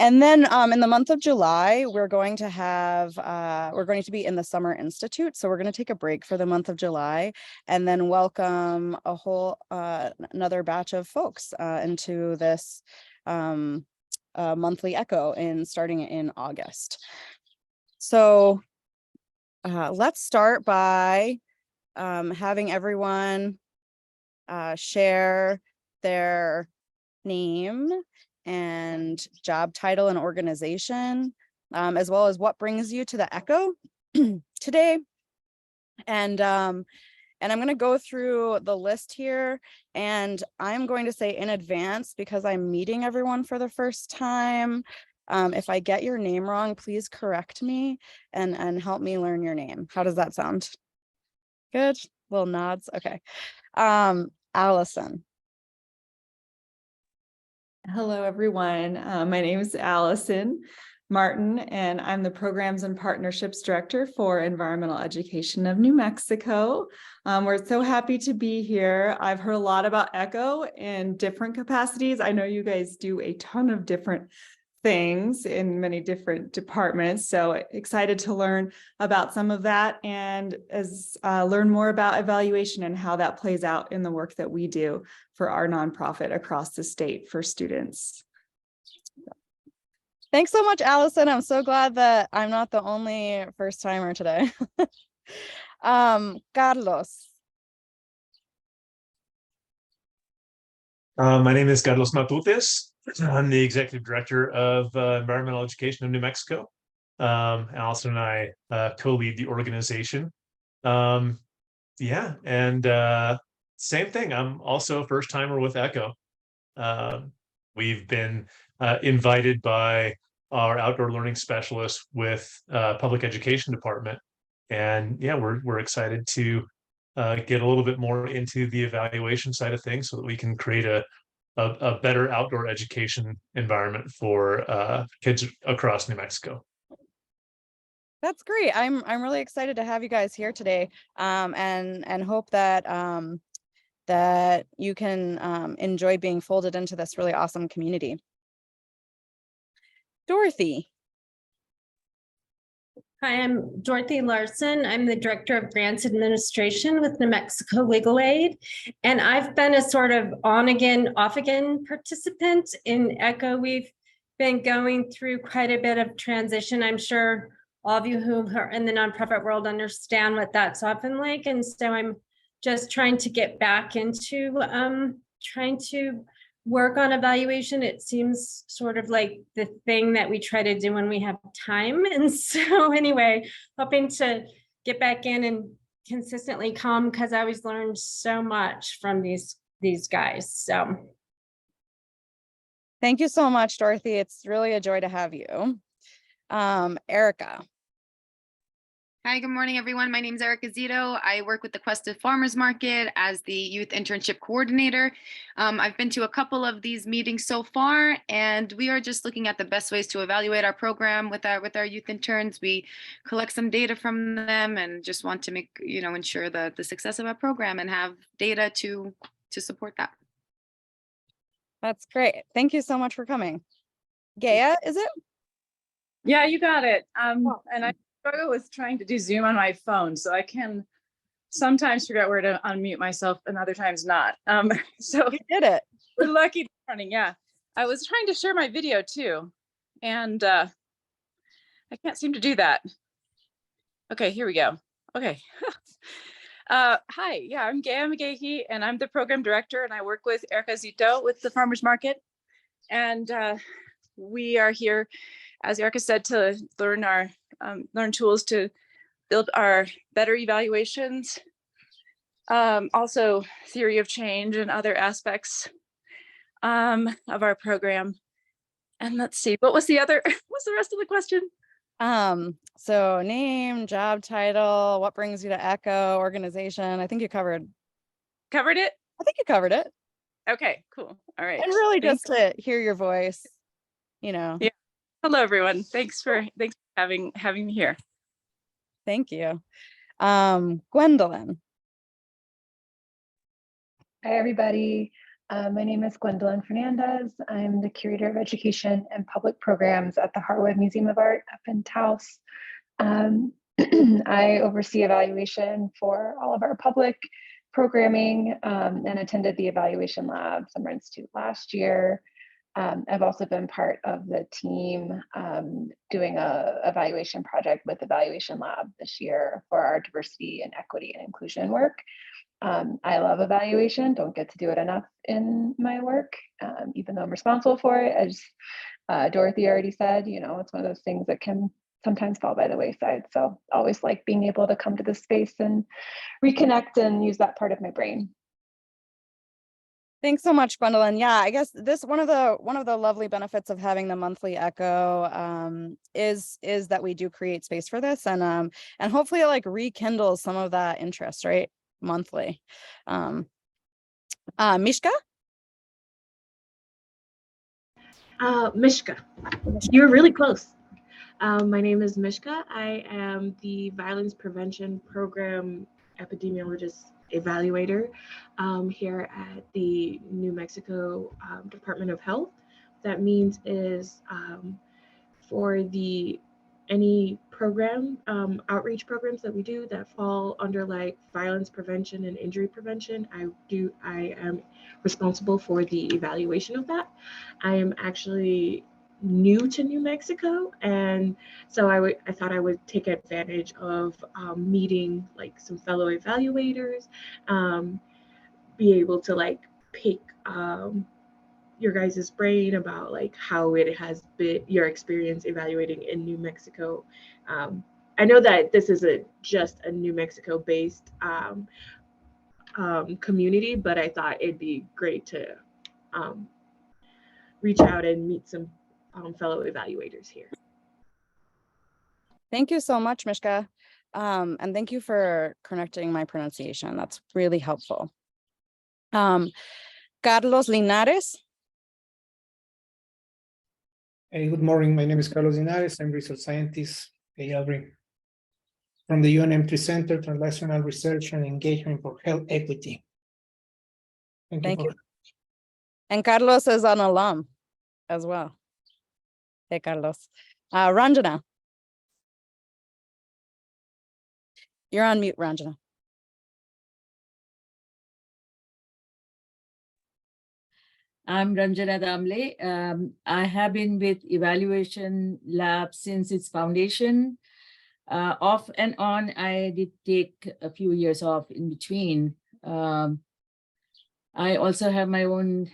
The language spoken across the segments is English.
And then in the month of July, we're going to be in the Summer Institute. So we're going to take a break for the month of July and then welcome a whole another batch of folks into this monthly echo starting in August. So let's start by having everyone share their name and job title and organization, as well as what brings you to the Echo today. And I'm going to go through the list here, and I'm going to say in advance, because I'm meeting everyone for the first time, if I get your name wrong, please correct me and help me learn your name. How does that sound? Good, little nods. Okay. Allison. Hello, everyone. My name is Allison Martin, and I'm the Programs and Partnerships Director for Environmental Education of New Mexico. We're so happy to be here. I've heard a lot about ECHO in different capacities. I know you guys do a ton of different things in many different departments, so excited to learn about some of that and learn more about evaluation and how that plays out in the work that we do for our nonprofit across the state for students. Thanks so much, Allison. I'm so glad that I'm not the only first timer today. Carlos. My name is Carlos Matutes. I'm the Executive Director of Environmental Education of New Mexico. Allison and I co-lead the organization. Yeah, and same thing. I'm also a first timer with ECHO. We've been invited by our outdoor learning specialist with public education department. And yeah, we're excited to get a little bit more into the evaluation side of things so that we can create a better outdoor education environment for kids across New Mexico. That's great. I'm really excited to have you guys here today, and hope that that you can enjoy being folded into this really awesome community. Dorothy. Hi, I'm Dorothy Larson. I'm the Director of Grants Administration with New Mexico Legal Aid. And I've been a sort of on-again, off-again participant in ECHO. We've been going through quite a bit of transition. I'm sure all of you who are in the nonprofit world understand what that's often like. And so I'm just trying to get back into trying to work on evaluation. It seems sort of like the thing that we try to do when we have time. And so anyway, hoping to get back in and consistently come, because I always learn so much from these guys. So Thank you so much, Dorothy. It's really a joy to have you. Erica. Hi, good morning, everyone. My name is Erica Zito. I work with the Cuesta Farmers Market as the Youth Internship Coordinator. I've been to a couple of these meetings so far, and we are just looking at the best ways to evaluate our program with our youth interns. We collect some data from them and just want to ensure the success of our program and have data to support that. That's great. Thank you so much for coming. Gaia, is it? Yeah, you got it. And I struggle with trying to do Zoom on my phone, so I can sometimes figure out where to unmute myself and other times not. So You did it. we're lucky this morning. Yeah, I was trying to share my video too, and I can't seem to do that. Okay, here we go. Okay. Hi, yeah, I'm Gaia McGahee, and I'm the program director, and I work with Erica Zito with the Farmers Market. And we are here, as Erica said, to learn tools to build our better evaluations, also theory of change and other aspects of our program. And let's see, what's the rest of the question? So name, job title, what brings you to ECHO, organization. I think you covered it. I think you covered it. Okay, cool. All right. And really just to hear your voice, Yeah. Hello, everyone. Thanks for having me here. Thank you. Gwendolyn. Hi, everybody. My name is Gwendolyn Fernandez. I'm the Curator of Education and Public Programs at the Harwood Museum of Art up in Taos. I oversee evaluation for all of our public programming and attended the Evaluation Lab Summer Institute last year. I've also been part of the team doing a evaluation project with Evaluation Lab this year for our diversity and equity and inclusion work. I love evaluation, don't get to do it enough in my work, even though I'm responsible for it. As Dorothy already said, you know, it's one of those things that can sometimes fall by the wayside. So always like being able to come to this space and reconnect and use that part of my brain. Thanks so much, Gwendolyn. Yeah, I guess this one of the lovely benefits of having the monthly Echo is that we do create space for this, and hopefully it like rekindles some of that interest, right? Monthly. Mishka? Mishka, you're really close. My name is Mishka. I am the Violence Prevention Program Epidemiologist Evaluator here at the New Mexico Department of Health. That means is for any program, outreach programs that we do that fall under like violence prevention and injury prevention, I am responsible for the evaluation of that. I am actually new to New Mexico, and so I thought I would take advantage of meeting like some fellow evaluators, be able to like pick your guys' brain about like how it has been your experience evaluating in New Mexico. I know that this is just a New Mexico based community, but I thought it'd be great to reach out and meet some fellow evaluators here. Thank you so much, Mishka. And thank you for correcting my pronunciation. That's really helpful. Carlos Linares. Hey, good morning. My name is Carlos Linares. I'm research scientist from the UNM3 Center, Translational Research and Engagement for Health Equity. Thank you. And Carlos is an alum as well. Hey, Carlos. Ranjana. You're on mute, Ranjana. I'm Ranjana Damle. I have been with Evaluation Lab since its foundation. Off and on, I did take a few years off in between. I also have my own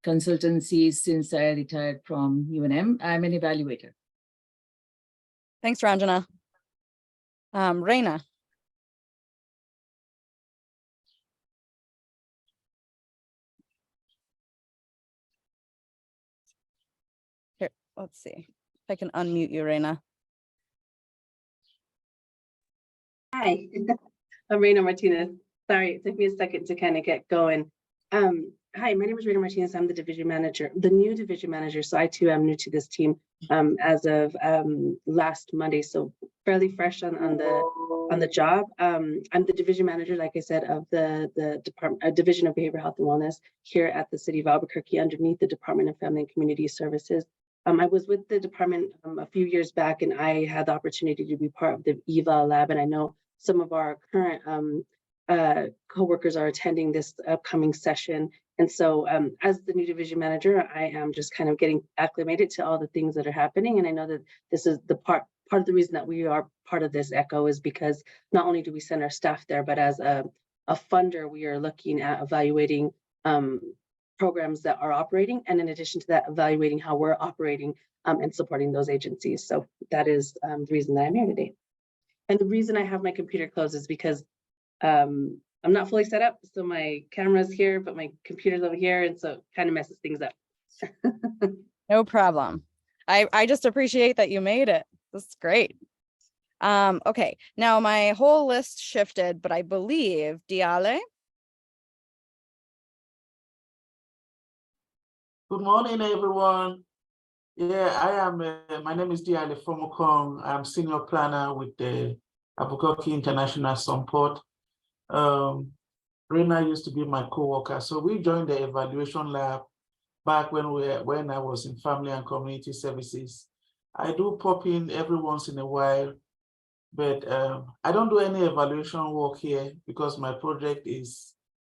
consultancy since I retired from UNM. I'm an evaluator. Thanks, Ranjana. Reina. Here, let's see if I can unmute you, Reina. Hi, I'm Reina Martinez. Sorry, it took me a second to kind of get going. Hi, my name is Reina Martinez. I'm the division manager, the new division manager. So I too am new to this team as of last Monday. So fairly fresh on the job. I'm the division manager, like I said, of the department division of behavioral health and wellness here at the city of Albuquerque underneath the Department of Family and Community Services. I was with the department a few years back, and I had the opportunity to be part of the EVA lab. And I know some of our current co-workers are attending this upcoming session. And so as the new division manager, I am just kind of getting acclimated to all the things that are happening. And I know that this is the part of the reason that we are part of this ECHO is because not only do we send our staff there, but as a funder, we are looking at evaluating programs that are operating, and in addition to that, evaluating how we're operating and supporting those agencies. So that is the reason that I'm here today. And the reason I have my computer closed is because I'm not fully set up. So my camera's here, but my computer's over here. And so it kind of messes things up. No problem. I just appreciate that you made it. This is great. Okay, now my whole list shifted, but I believe Diale. Good morning, everyone. Yeah, I am. My name is Diale Fomokong. I'm senior planner with the Albuquerque International Support. Reina used to be my co-worker. So we joined the evaluation lab back when I was in family and community services. I do pop in every once in a while, but I don't do any evaluation work here because my project is,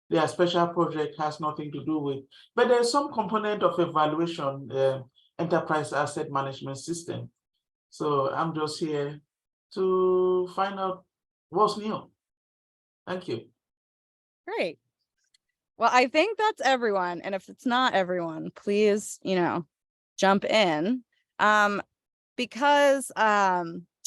their special project has nothing to do with, but there's some component of evaluation, enterprise asset management system. So I'm just here to find out what's new. Thank you. Great. Well, I think that's everyone. And if it's not everyone, please, jump in. Because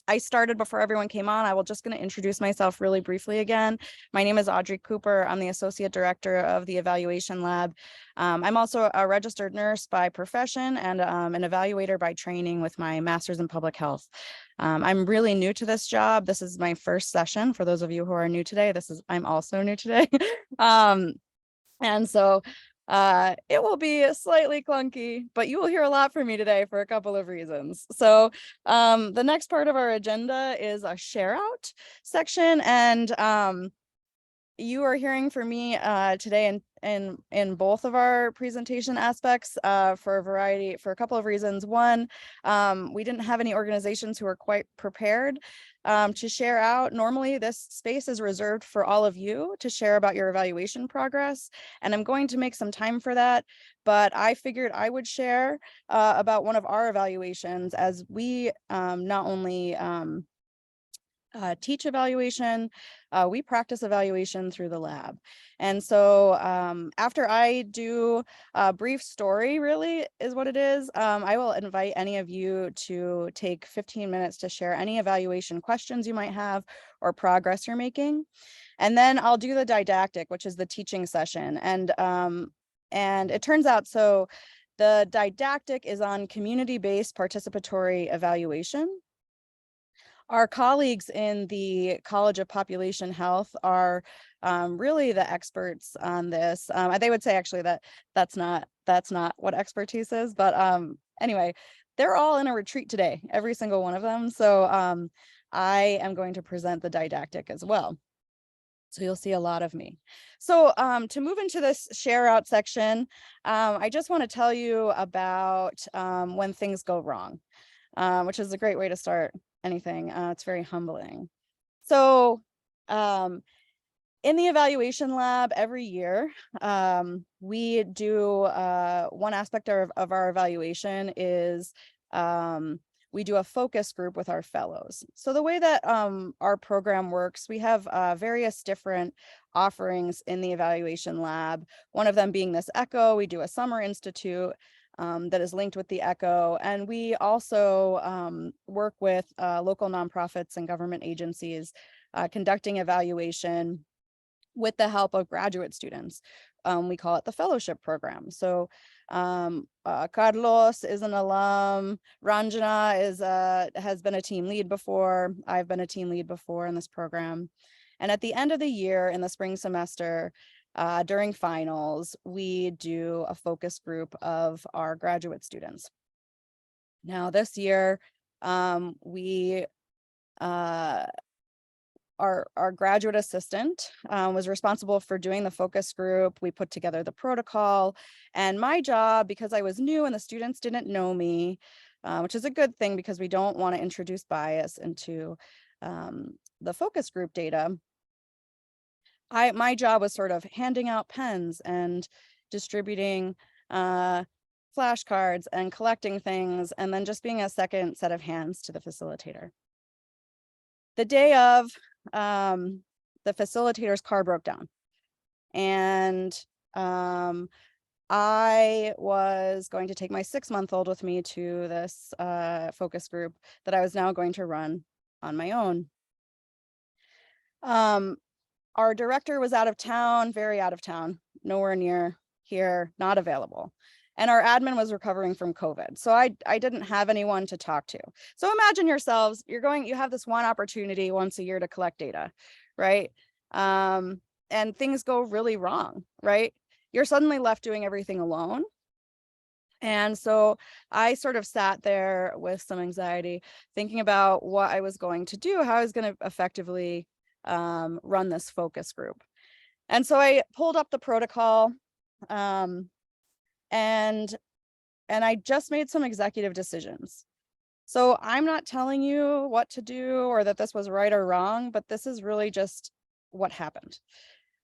I started before everyone came on, I will just going to introduce myself really briefly again. My name is Audrey Cooper. I'm the Associate Director of the Evaluation Lab. I'm also a registered nurse by profession and an evaluator by training with my master's in public health. I'm really new to this job. This is my first session. For those of you who are new today, I'm also new today. And so it will be slightly clunky, but you will hear a lot from me today for a couple of reasons. So the next part of our agenda is a share out section, and you are hearing from me today in both of our presentation aspects for a couple of reasons. One, we didn't have any organizations who were quite prepared to share out. Normally this space is reserved for all of you to share about your evaluation progress, and I'm going to make some time for that, but I figured I would share about one of our evaluations, as we not only teach evaluation, we practice evaluation through the lab. And so after I do a brief story, really is what it is, I will invite any of you to take 15 minutes to share any evaluation questions you might have or progress you're making. And then I'll do the didactic, which is the teaching session. And it turns out, so the didactic is on community-based participatory evaluation. Our colleagues in the College of Population Health are really the experts on this. They would say actually that that's not what expertise is, but anyway, they're all in a retreat today, every single one of them. So I am going to present the didactic as well. So you'll see a lot of me. So to move into this share out section, I just want to tell you about when things go wrong, which is a great way to start anything. It's very humbling. So in the evaluation lab every year, we do one aspect of our evaluation is we do a focus group with our fellows. So the way that our program works, we have various different offerings in the evaluation lab, one of them being this ECHO. We do a summer institute that is linked with the ECHO. And we also work with local nonprofits and government agencies conducting evaluation with the help of graduate students. We call it the fellowship program. So Carlos is an alum, Ranjana has been a team lead before, I've been a team lead before in this program. And at the end of the year in the spring semester, during finals, we do a focus group of our graduate students. Now this year, our graduate assistant was responsible for doing the focus group. We put together the protocol, and my job, because I was new and the students didn't know me, which is a good thing because we don't want to introduce bias into the focus group data. My job was sort of handing out pens and distributing flashcards and collecting things, and then just being a second set of hands to the facilitator. The day of, the facilitator's car broke down, and I was going to take my 6-month-old with me to this focus group that I was now going to run on my own. Our director was out of town, very out of town, nowhere near here, not available. And our admin was recovering from COVID. So I didn't have anyone to talk to. So imagine yourselves, you have this one opportunity once a year to collect data, right? And things go really wrong, right? You're suddenly left doing everything alone. And so I sort of sat there with some anxiety, thinking about what I was going to do, how I was going to effectively run this focus group. And so I pulled up the protocol, and I just made some executive decisions. So I'm not telling you what to do or that this was right or wrong, but this is really just what happened.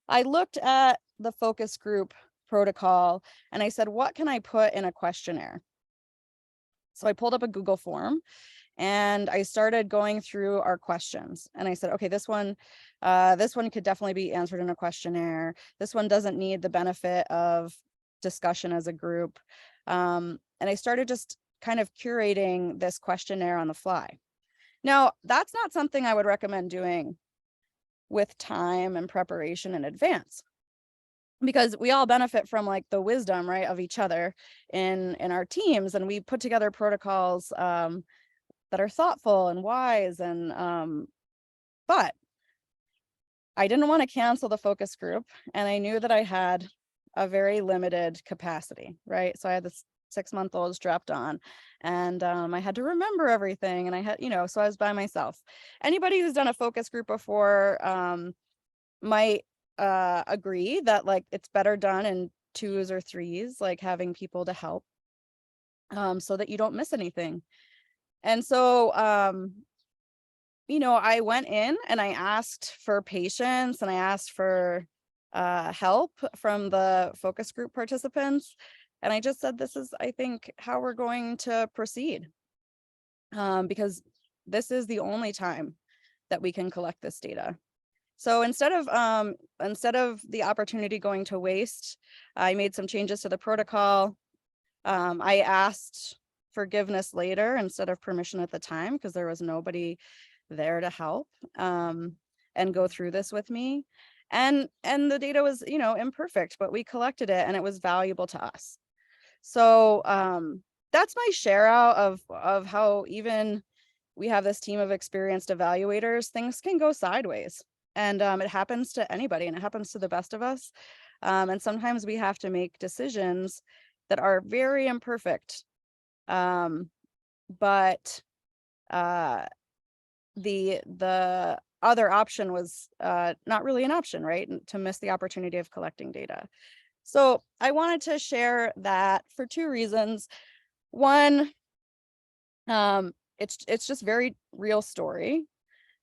I looked at the focus group protocol and I said, what can I put in a questionnaire? So I pulled up a Google form and I started going through our questions, and I said, okay, this one could definitely be answered in a questionnaire. This one doesn't need the benefit of discussion as a group. And I started just kind of curating this questionnaire on the fly. Now, that's not something I would recommend doing with time and preparation in advance, because we all benefit from like the wisdom, right, of each other in our teams, and we put together protocols that are thoughtful and wise, and but I didn't want to cancel the focus group, and I knew that I had a very limited capacity, right? So I had this 6-month-old strapped on, and I had to remember everything, and I had, so I was by myself. Anybody who's done a focus group before might agree that like it's better done in 2s or 3s, like having people to help so that you don't miss anything. And so I went in and I asked for patience, and I asked for help from the focus group participants. And I just said, this is, I think, how we're going to proceed, because this is the only time that we can collect this data. So instead of the opportunity going to waste, I made some changes to the protocol. I asked forgiveness later instead of permission at the time, because there was nobody there to help and go through this with me. And the data was, imperfect, but we collected it and it was valuable to us. So that's my share out of how, even we have this team of experienced evaluators, things can go sideways. And it happens to anybody, and it happens to the best of us. And sometimes we have to make decisions that are very imperfect. But the other option was not really an option, right? To miss the opportunity of collecting data. So I wanted to share that for 2 reasons. One, it's just very real story.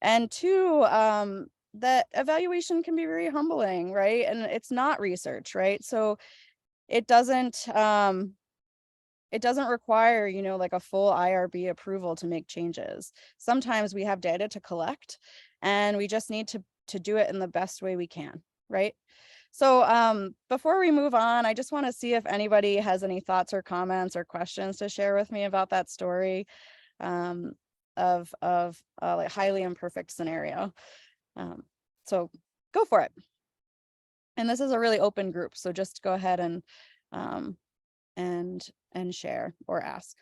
And 2, that evaluation can be very humbling, right? And it's not research, right? So it doesn't require, like a full IRB approval to make changes. Sometimes we have data to collect and we just need to do it in the best way we can, right? So before we move on, I just want to see if anybody has any thoughts or comments or questions to share with me about that story of like highly imperfect scenario. So go for it. And this is a really open group, so just go ahead and share or ask.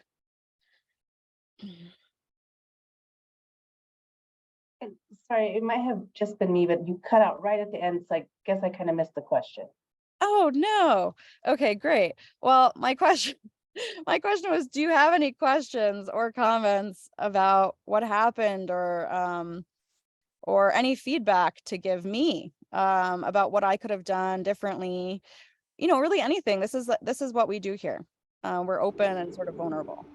Sorry, it might have just been me, but you cut out right at the end, so I guess I kind of missed the question. Oh no. Okay, great. Well, my question was, do you have any questions or comments about what happened, or any feedback to give me about what I could have done differently? Really anything. This is what we do here. We're open and sort of vulnerable.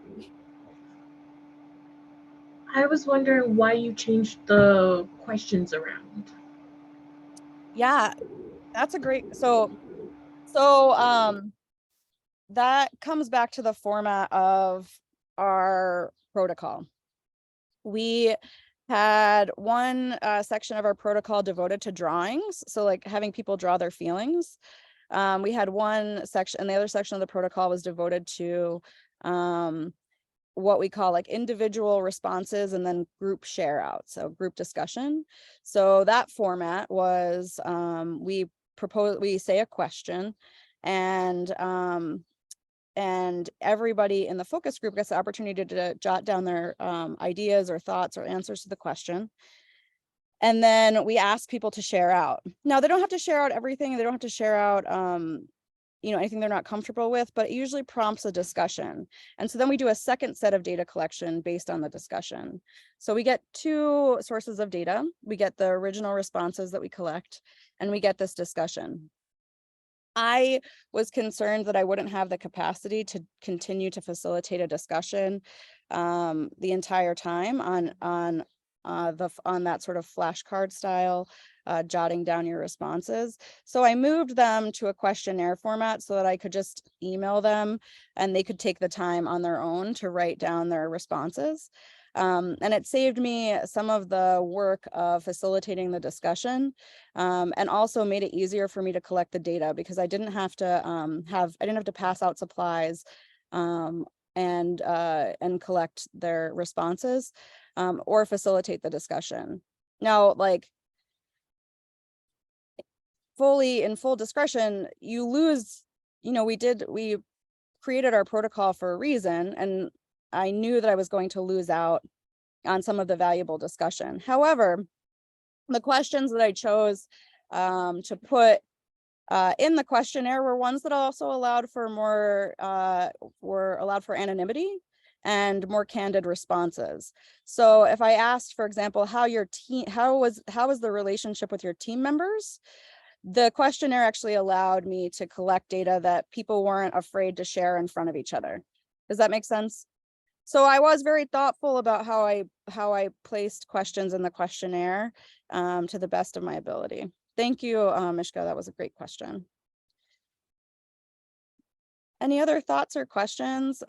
I was wondering why you changed the questions around. Yeah, that's a great, so that comes back to the format of our protocol. We had one section of our protocol devoted to drawings, so like having people draw their feelings. We had one section, and the other section of the protocol was devoted to what we call like individual responses and then group share out, so group discussion. So that format was we say a question, and everybody in the focus group gets the opportunity to jot down their ideas or thoughts or answers to the question. And then we ask people to share out. Now, they don't have to share out everything. They don't have to share out anything they're not comfortable with, but it usually prompts a discussion. And so then we do a second set of data collection based on the discussion. So we get 2 sources of data. We get the original responses that we collect, and we get this discussion. I was concerned that I wouldn't have the capacity to continue to facilitate a discussion the entire time on that sort of flashcard style, jotting down your responses. So I moved them to a questionnaire format so that I could just email them and they could take the time on their own to write down their responses. And it saved me some of the work of facilitating the discussion, and also made it easier for me to collect the data because I didn't have to pass out supplies and collect their responses or facilitate the discussion. Now, like in full discretion, you lose, we created our protocol for a reason, and I knew that I was going to lose out on some of the valuable discussion. However, the questions that I chose to put in the questionnaire were ones that also allowed for anonymity and more candid responses. So if I asked, for example, how was the relationship with your team members, the questionnaire actually allowed me to collect data that people weren't afraid to share in front of each other. Does that make sense? So I was very thoughtful about how I placed questions in the questionnaire to the best of my ability. Thank you, Mishka. That was a great question. Any other thoughts or questions?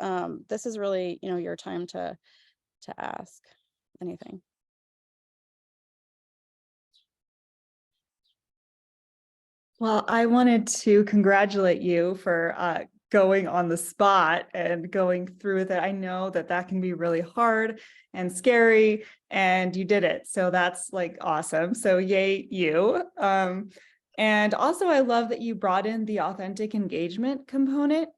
This is really, your time to ask anything. Well, I wanted to congratulate you for going on the spot and going through that. I know that can be really hard and scary, and you did it. So that's like awesome. So yay, you. And also I love that you brought in the authentic engagement component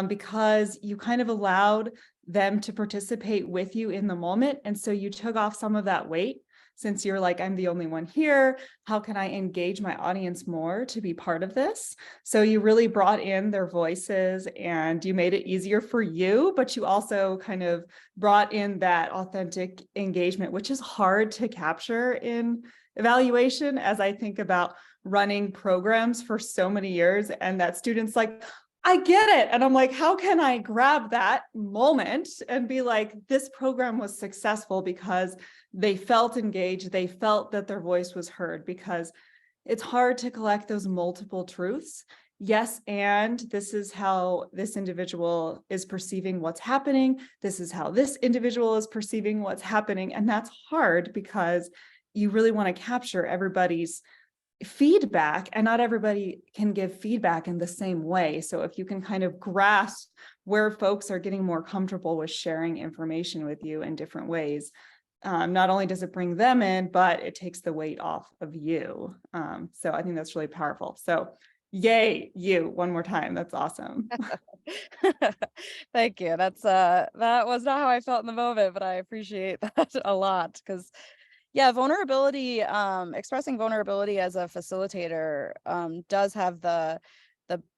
because you kind of allowed them to participate with you in the moment. And so you took off some of that weight. Since you're like, I'm the only one here, how can I engage my audience more to be part of this? So you really brought in their voices and you made it easier for you, but you also kind of brought in that authentic engagement, which is hard to capture in evaluation, as I think about running programs for so many years and that students like, I get it. And I'm like, how can I grab that moment and be like, this program was successful because they felt engaged, they felt that their voice was heard, because it's hard to collect those multiple truths. Yes, and this is how this individual is perceiving what's happening. This is how this individual is perceiving what's happening. And that's hard because you really want to capture everybody's feedback, and not everybody can give feedback in the same way. So if you can kind of grasp where folks are getting more comfortable with sharing information with you in different ways, not only does it bring them in, but it takes the weight off of you. So I think that's really powerful. So yay, you, one more time. That's awesome. Thank you. That was not how I felt in the moment, but I appreciate that a lot, because yeah, vulnerability, expressing vulnerability as a facilitator does have the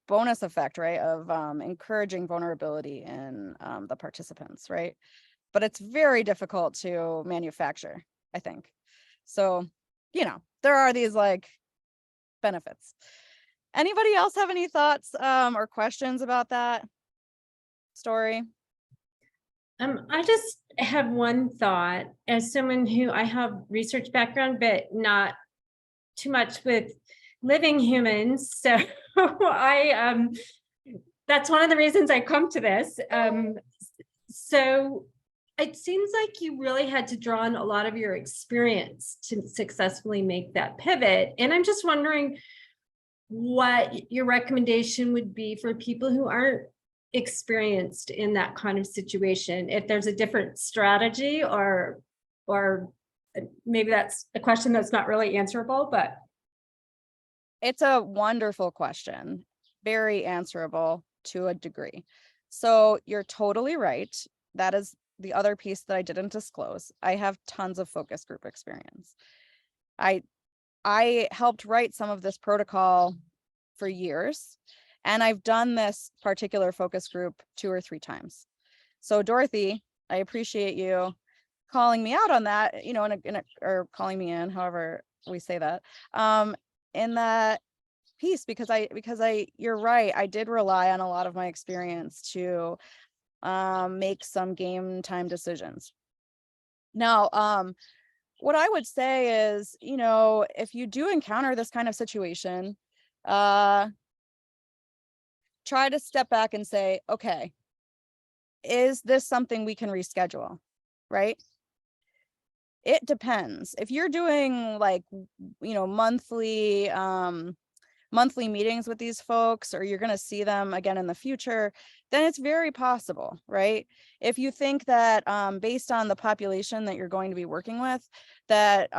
bonus effect, right, of encouraging vulnerability in the participants, right? But it's very difficult to manufacture, I think. So, there are these like benefits. Anybody else have any thoughts or questions about that story? I just have one thought. As someone who I have research background, but not too much with living humans. So that's one of the reasons I come to this. So it seems like you really had to draw on a lot of your experience to successfully make that pivot. And I'm just wondering what your recommendation would be for people who aren't experienced in that kind of situation, if there's a different strategy, or maybe that's a question that's not really answerable, but. It's a wonderful question, very answerable to a degree. So you're totally right. That is the other piece that I didn't disclose. I have tons of focus group experience. I helped write some of this protocol for years. And I've done this particular focus group 2 or 3 times. So Dorothy, I appreciate you calling me out on that, you know, or calling me in, however we say that, in that piece, because you're right, I did rely on a lot of my experience to make some game time decisions. Now, what I would say is, you know, if you do encounter this kind of situation, try to step back and say, okay, is this something we can reschedule, right? It depends. If you're doing like, you know, monthly meetings with these folks, or you're going to see them again in the future, then it's very possible, right? If you think that based on the population that you're going to be working with, that,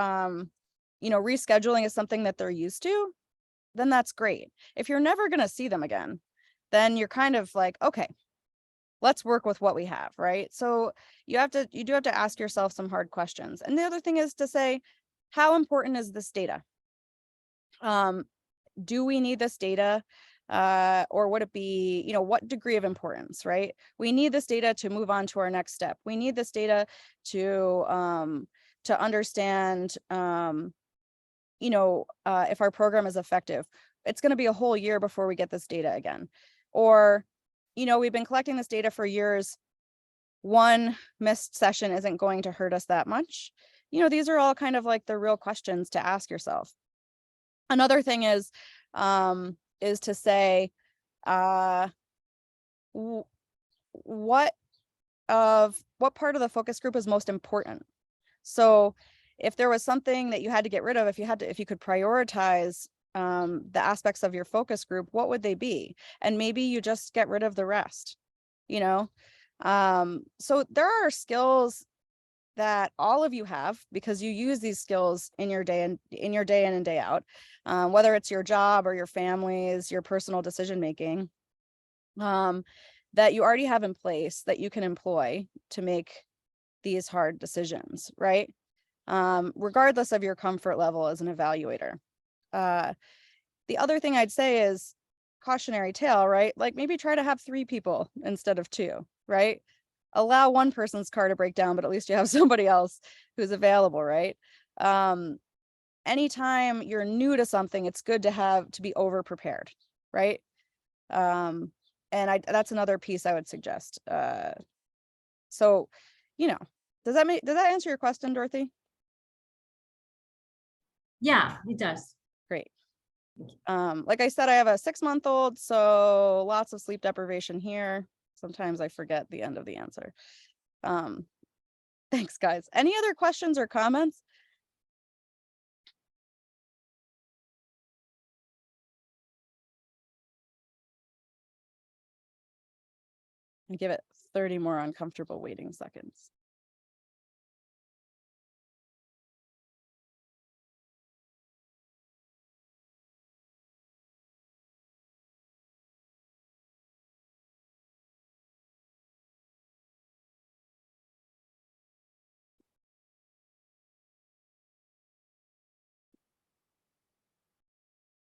you know, rescheduling is something that they're used to, then that's great. If you're never going to see them again, then you're kind of like, okay, let's work with what we have, right? So you do have to ask yourself some hard questions. And the other thing is to say, how important is this data? Do we need this data? Or would it be, you know, what degree of importance, right? We need this data to move on to our next step. We need this data to understand, you know, if our program is effective. It's going to be a whole year before we get this data again. Or, you know, we've been collecting this data for years. One missed session isn't going to hurt us that much. You know, these are all kind of like the real questions to ask yourself. Another thing is to say, what part of the focus group is most important? So if there was something that you had to get rid of, if you could prioritize the aspects of your focus group, what would they be? And maybe you just get rid of the rest, you know? So there are skills that all of you have, because you use these skills in your day in and day out, whether it's your job or your families, your personal decision making, that you already have in place that you can employ to make these hard decisions, right? Regardless of your comfort level as an evaluator. The other thing I'd say is cautionary tale, right? Like maybe try to have 3 people instead of 2, right? Allow one person's car to break down, but at least you have somebody else who's available, right? Anytime you're new to something, it's good to be over prepared, right? And that's another piece I would suggest. So, you know, does that answer your question, Dorothy? Yeah, it does. Great. Like I said, I have a 6-month-old, so lots of sleep deprivation here. Sometimes I forget the end of the answer. Thanks, guys. Any other questions or comments? I give it 30 more uncomfortable waiting seconds.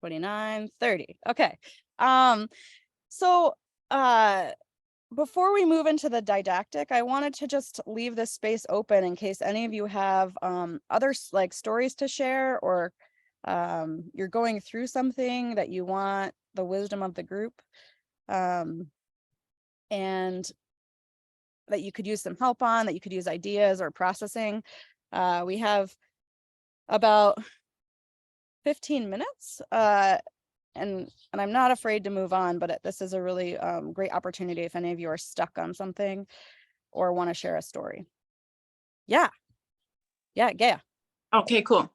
$29, $30. Okay. So before we move into the didactic, I wanted to just leave this space open in case any of you have other like stories to share, or you're going through something that you want the wisdom of the group, and that you could use some help on, that you could use ideas or processing. We have about 15 minutes, and I'm not afraid to move on, but this is a really great opportunity if any of you are stuck on something or want to share a story. Yeah. Okay, cool.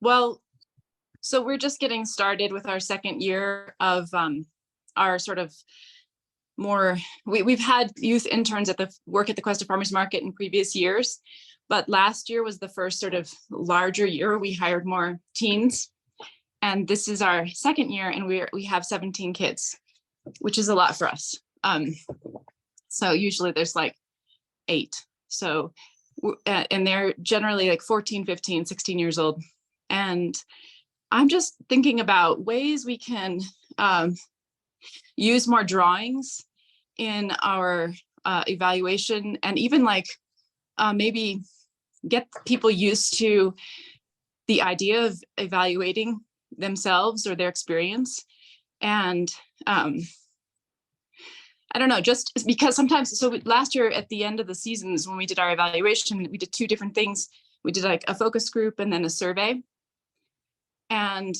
Well, so we're just getting started with our second year of our sort of more, we've had youth interns at the Cuesta Farmers Market in previous years, but last year was the first sort of larger year. We hired more teens, and this is our second year, and we have 17 kids, which is a lot for us. So usually there's like 8. So, and they're generally like 14, 15, 16 years old. And I'm just thinking about ways we can use more drawings in our evaluation, and even like maybe get people used to the idea of evaluating themselves or their experience. And I don't know, just because sometimes, so last year at the end of the seasons, when we did our evaluation, we did two different things. We did like a focus group and then a survey. And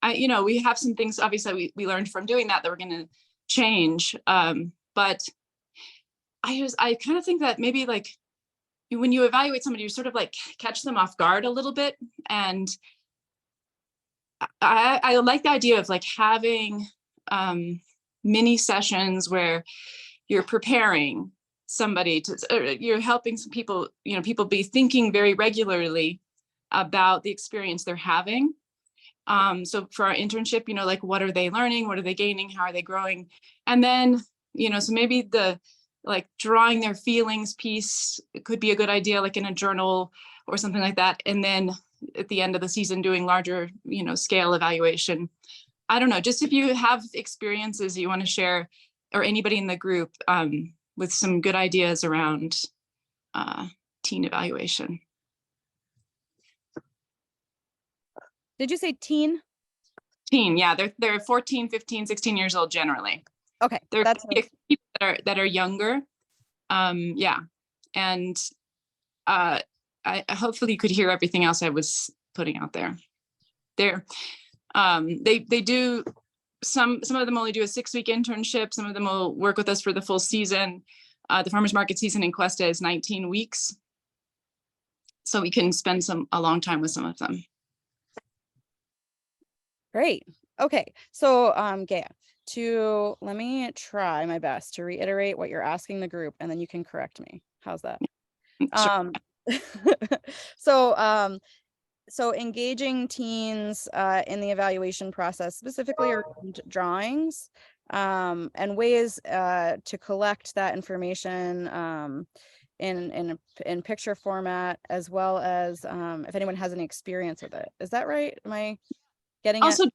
we have some things, obviously we learned from doing that we're going to change. But I kind of think that maybe like when you evaluate somebody, you sort of like catch them off guard a little bit. And I like the idea of like having mini sessions where you're preparing somebody to, you're helping some people, people be thinking very regularly about the experience they're having. So for our internship, like what are they learning? What are they gaining? How are they growing? And then, so maybe the like drawing their feelings piece could be a good idea, like in a journal or something like that. And then at the end of the season, doing larger, scale evaluation. I don't know, just if you have experiences you want to share, or anybody in the group with some good ideas around teen evaluation. Did you say teen? Teen, yeah, they're 14, 15, 16 years old generally. Okay, There that's are people that are younger. Yeah, and I hopefully you could hear everything else I was putting out there. They do some of them only do a 6-week internship. Some of them will work with us for the full season. The farmers market season in Cuesta is 19 weeks, so we can spend a long time with some of them. great. Okay, so Gaia, let me try my best to reiterate what you're asking the group, and then you can correct me. How's that? Sure. So engaging teens in the evaluation process, specifically around drawings, and ways to collect that information in picture format, as well as if anyone has any experience with it. Is that right? Am I getting Also, it?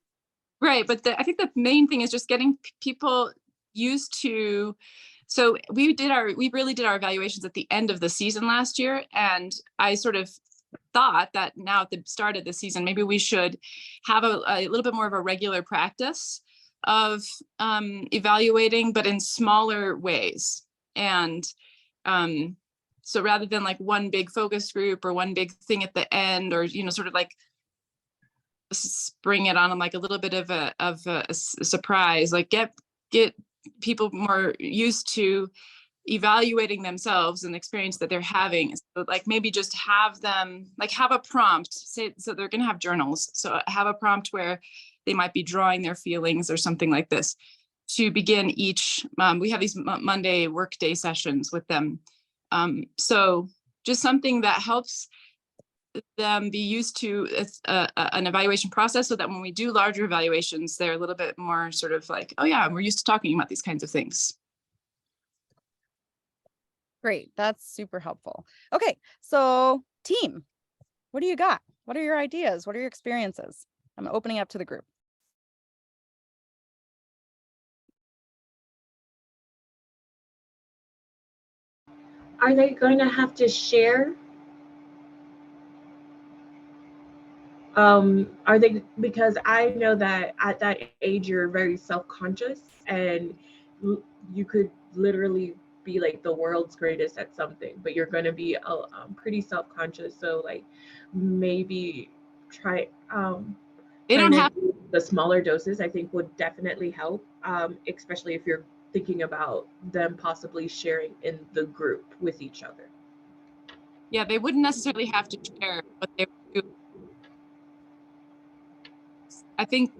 right, but I think the main thing is just getting people used to. So we really did our evaluations at the end of the season last year, and I sort of thought that now at the start of the season, maybe we should have a little bit more of a regular practice of evaluating, but in smaller ways. And so rather than like one big focus group or one big thing at the end, or sort of like spring it on them like a little bit of a surprise, like get people more used to evaluating themselves and the experience that they're having. So like maybe just have them like have a prompt, say, so they're going to have journals, so have a prompt where they might be drawing their feelings or something like this to begin each. We have these Monday workday sessions with them, so just something that helps them be used to an evaluation process, so that when we do larger evaluations, they're a little bit more sort of like, oh yeah, we're used to talking about these kinds of things. Great, that's super helpful. Okay, so team, what do you got? What are your ideas? What are your experiences? I'm opening up to the group. Are they going to have to share? Are they, because I know that at that age you're very self-conscious, and you could literally be like the world's greatest at something, but you're going to be pretty self-conscious. So like maybe try They don't have the smaller doses, I think would definitely help, especially if you're thinking about them possibly sharing in the group with each other. Yeah, they wouldn't necessarily have to share what they would do. I think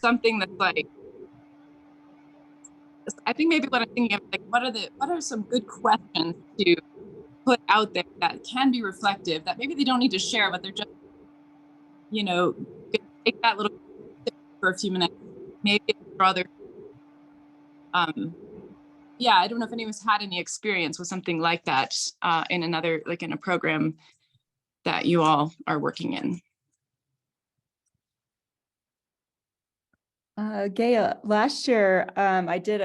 something that's like, I think maybe what I'm thinking of, like, what are some good questions to put out there that can be reflective, that maybe they don't need to share, but they're just, take that little for a few minutes, maybe draw their, yeah, I don't know if anyone's had any experience with something like that in another, like in a program that you all are working in. Gaia, last year, I did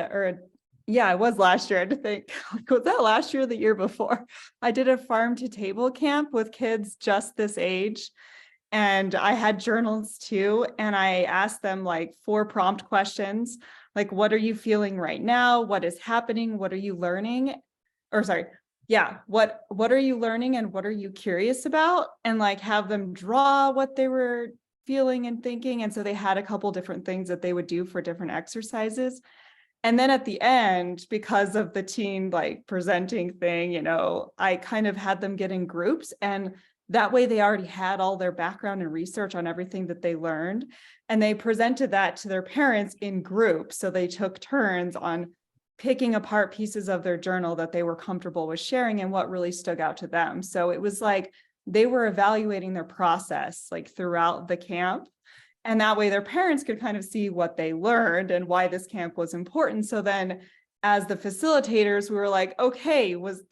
yeah, it was last year. I had to think, was that last year or the year before? I did a farm to table camp with kids just this age. And I had journals too. And I asked them like 4 prompt questions, like, what are you feeling right now? What is happening? What are you learning? Or sorry, yeah, what are you learning and what are you curious about? And like have them draw what they were feeling and thinking. And so they had a couple different things that they would do for different exercises. And then at the end, because of the teen like presenting thing, you know, I kind of had them get in groups, and that way they already had all their background and research on everything that they learned. And they presented that to their parents in groups. So they took turns on picking apart pieces of their journal that they were comfortable with sharing and what really stood out to them. So it was like they were evaluating their process like throughout the camp. And that way their parents could kind of see what they learned and why this camp was important. So then as the facilitators, we were like, okay, was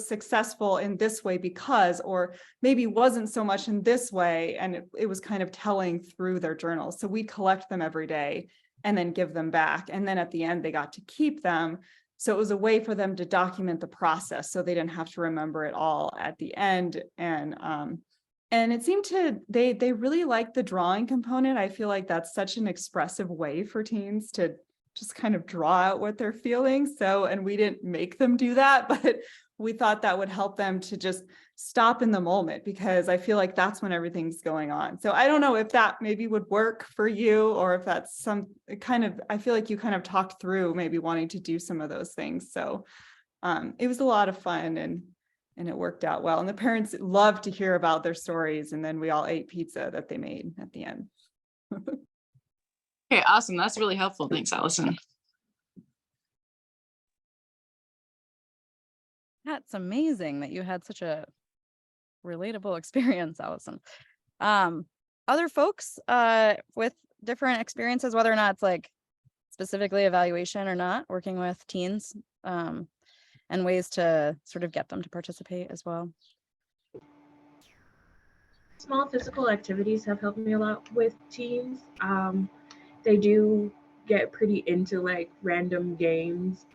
successful in this way because, or maybe wasn't so much in this way. And it was kind of telling through their journals. So we'd collect them every day and then give them back. And then at the end, they got to keep them. So it was a way for them to document the process so they didn't have to remember it all at the end. And it seemed they really liked the drawing component. I feel like that's such an expressive way for teens to just kind of draw out what they're feeling. So, and we didn't make them do that, but we thought that would help them to just stop in the moment, because I feel like that's when everything's going on. So I don't know if that maybe would work for you, or if that's some kind of, I feel like you kind of talked through maybe wanting to do some of those things. So it was a lot of fun, and it worked out well. And the parents loved to hear about their stories. And then we all ate pizza that they made at the end. Okay, awesome. That's really helpful. Thanks, Allison. That's amazing that you had such a relatable experience, Allison. Other folks with different experiences, whether or not it's like specifically evaluation or not, working with teens, and ways to sort of get them to participate as well. Small physical activities have helped me a lot with teens. They do get pretty into like random games.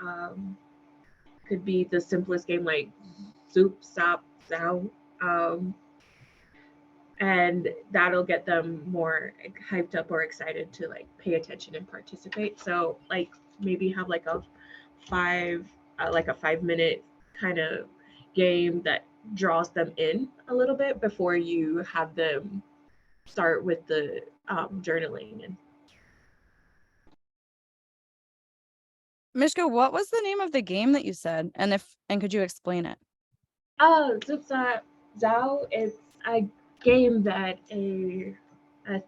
Could be the simplest game like Zoop, Zap, Zow. And that'll get them more hyped up or excited to like pay attention and participate. So like maybe have like a 5-minute kind of game that draws them in a little bit before you have them start with the journaling. And Mishka, what was the name of the game that you said? And could you explain it? Zoop Zap Zow, it's a game that a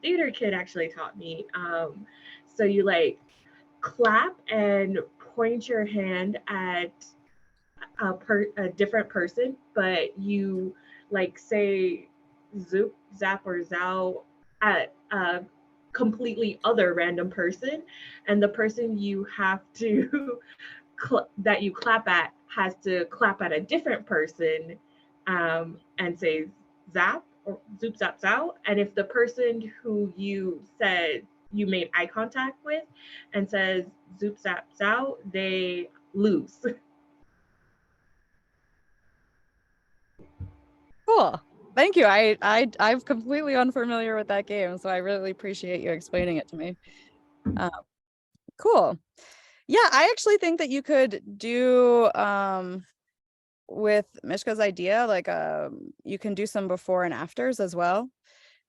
theater kid actually taught me. So you like clap and point your hand at a different person, but you like say Zoop, Zap, or Zow at a completely other random person, and the person you have to that you clap at has to clap at a different person and say Zap or Zoop, Zap, Zow. And if the person who you said you made eye contact with and says Zoop, Zap, Zow, they lose. Cool. Thank you. I'm completely unfamiliar with that game, so I really appreciate you explaining it to me. Cool. Yeah, I actually think that you could do with Mishka's idea, like you can do some before and afters as well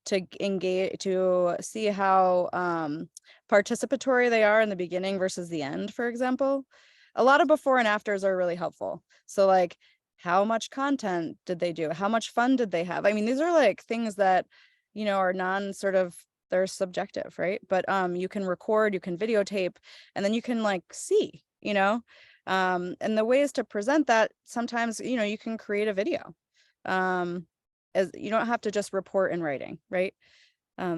to engage, to see how participatory they are in the beginning versus the end, for example. A lot of before and afters are really helpful. So like, how much content did they do? How much fun did they have? I mean, these are like things that, you know, are they're subjective, right? But you can record, you can videotape, and then you can like see, you know, and the ways to present that, sometimes, you know, you can create a video. As you don't have to just report in writing, right?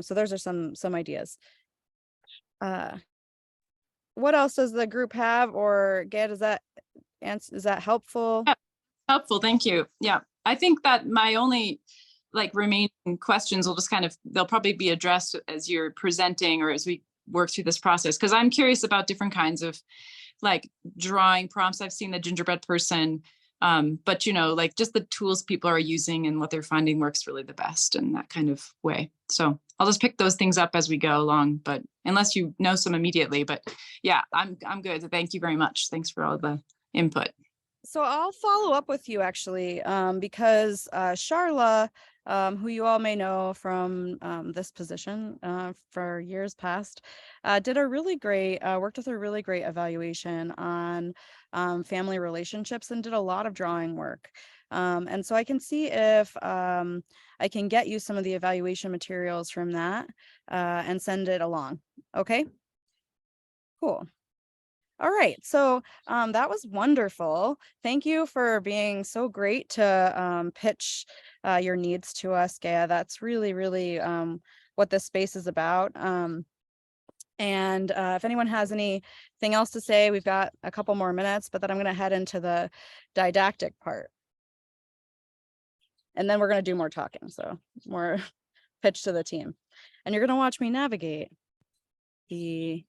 So those are some ideas. What else does the group have, or Gail, is that helpful? Yeah, helpful, thank you. Yeah, I think that my only like remaining questions will just they'll probably be addressed as you're presenting or as we work through this process, because I'm curious about different kinds of like drawing prompts. I've seen the gingerbread person, but you know, like just the tools people are using and what they're finding works really the best in that kind of way. So I'll just pick those things up as we go along, but unless you know some immediately, but yeah, I'm good. Thank you very much. Thanks for all the input. So I'll follow up with you actually, because Charla, who you all may know from this position for years past, did a really great, worked with a really great evaluation on family relationships and did a lot of drawing work. And so I can see if I can get you some of the evaluation materials from that and send it along. Okay, cool. All right, so that was wonderful. Thank you for being so great to pitch your needs to us, Gaia. That's really, really what this space is about. And if anyone has anything else to say, we've got a couple more minutes, but then I'm going to head into the didactic part. And then we're going to do more talking, so more pitch to the team. And you're going to watch me navigate the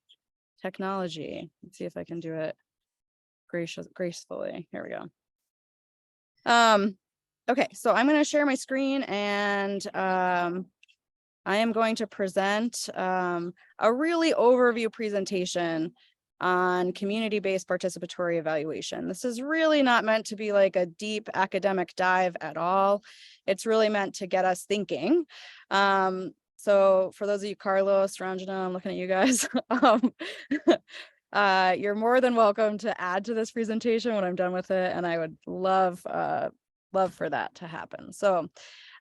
technology. Let's see if I can do it gracefully. Here we go. Okay, so I'm going to share my screen and I am going to present a really overview presentation on community-based participatory evaluation. This is really not meant to be like a deep academic dive at all. It's really meant to get us thinking. So for those of you, Carlos, Ranjana, I'm looking at you guys. You're more than welcome to add to this presentation when I'm done with it, and I would love for that to happen. So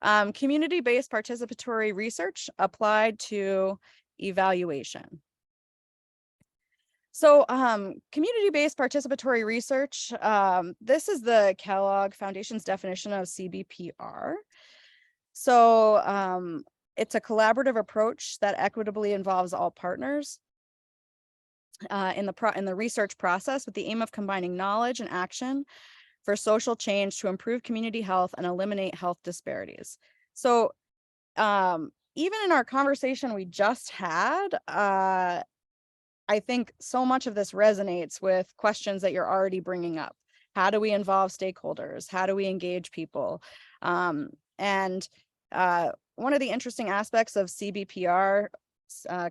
community-based participatory research applied to evaluation. So community-based participatory research, this is the Kellogg Foundation's definition of CBPR. So it's a collaborative approach that equitably involves all partners in the research process with the aim of combining knowledge and action for social change to improve community health and eliminate health disparities. So even in our conversation we just had, I think so much of this resonates with questions that you're already bringing up. How do we involve stakeholders? How do we engage people? And one of the interesting aspects of CBPR,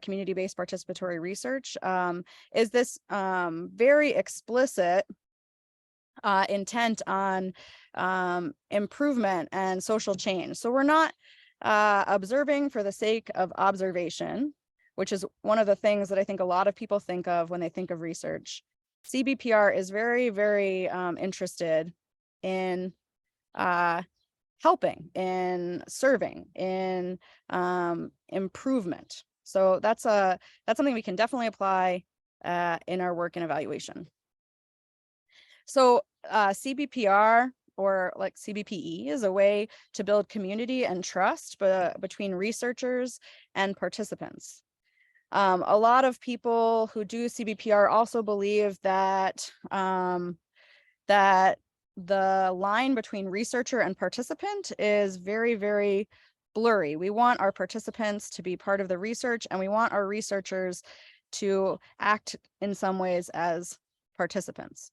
community-based participatory research, is this very explicit intent on improvement and social change. So we're not observing for the sake of observation, which is one of the things that I think a lot of people think of when they think of research. CBPR is very, very interested in helping, in serving, in improvement. So that's something we can definitely apply in our work and evaluation. So CBPR, or like CBPE, is a way to build community and trust between researchers and participants. A lot of people who do CBPR also believe that that the line between researcher and participant is very, very blurry. We want our participants to be part of the research, and we want our researchers to act in some ways as participants.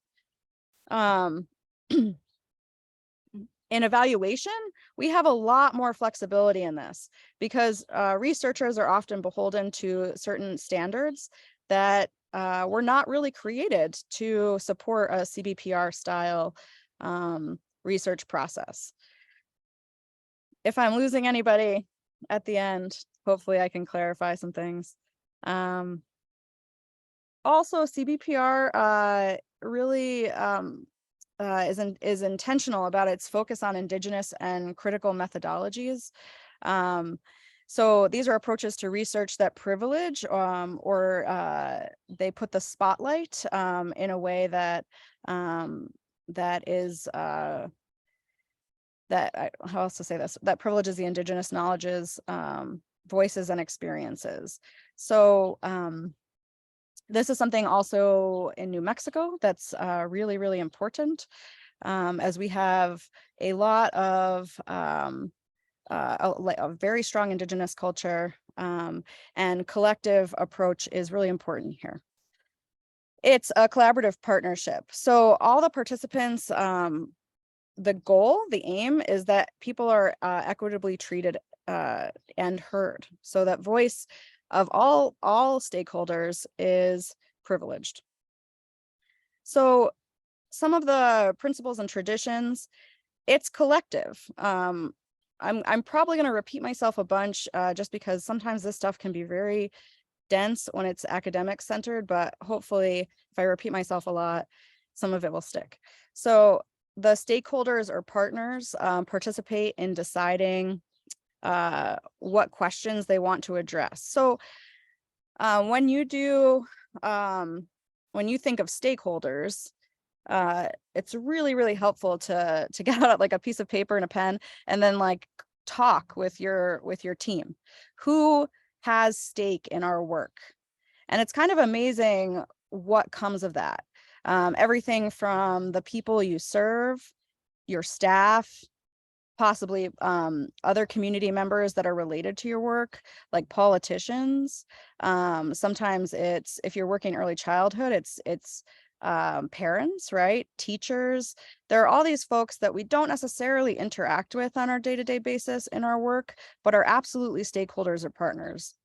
In evaluation, we have a lot more flexibility in this because researchers are often beholden to certain standards that were not really created to support a CBPR style research process. If I'm losing anybody at the end, hopefully I can clarify some things. Also, CBPR really is intentional about its focus on Indigenous and critical methodologies. So these are approaches to research that privilege or they put the spotlight in a way that that is how else to say this, that privileges the Indigenous knowledges, voices, and experiences. So this is something also in New Mexico that's really, really important, as we have a lot of a very strong Indigenous culture, and collective approach is really important here. It's a collaborative partnership. So all the participants, the goal, the aim is that people are equitably treated and heard, so that voice of all stakeholders is privileged. So some of the principles and traditions, it's collective. I'm probably going to repeat myself a bunch just because sometimes this stuff can be very dense when it's academic centered, but hopefully if I repeat myself a lot, some of it will stick. So the stakeholders or partners participate in deciding what questions they want to address. So when you think of stakeholders, it's really helpful to get out like a piece of paper and a pen and then like talk with your team. Who has stake in our work? And it's kind of amazing what comes of that. Everything from the people you serve, your staff, possibly other community members that are related to your work, like politicians. Sometimes it's, if you're working early childhood, it's parents, right? Teachers. There are all these folks that we don't necessarily interact with on our day-to-day basis in our work, but are absolutely stakeholders or partners.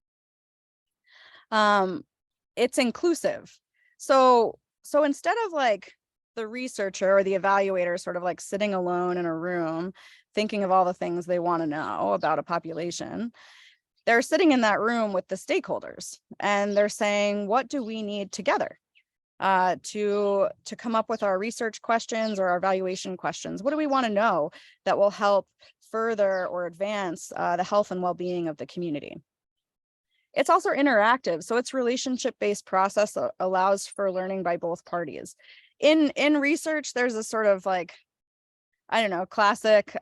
It's inclusive. So instead of like the researcher or the evaluator sort of like sitting alone in a room, thinking of all the things they want to know about a population, they're sitting in that room with the stakeholders and they're saying, what do we need together to come up with our research questions or our evaluation questions? What do we want to know that will help further or advance the health and well-being of the community? It's also interactive, so it's relationship-based process that allows for learning by both parties. In research, there's a sort of like, I don't know, classic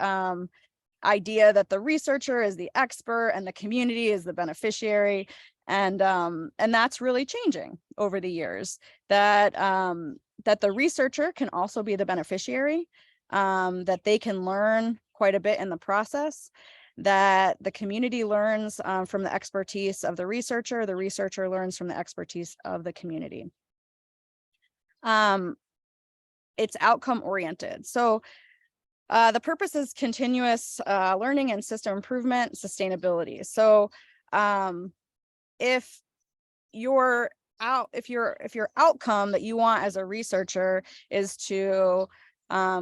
idea that the researcher is the expert and the community is the beneficiary, and that's really changing over the years. That the researcher can also be the beneficiary, that they can learn quite a bit in the process, that the community learns from the expertise of the researcher learns from the expertise of the community. It's outcome oriented. So the purpose is continuous learning and system improvement, sustainability. So if your outcome that you want as a researcher is to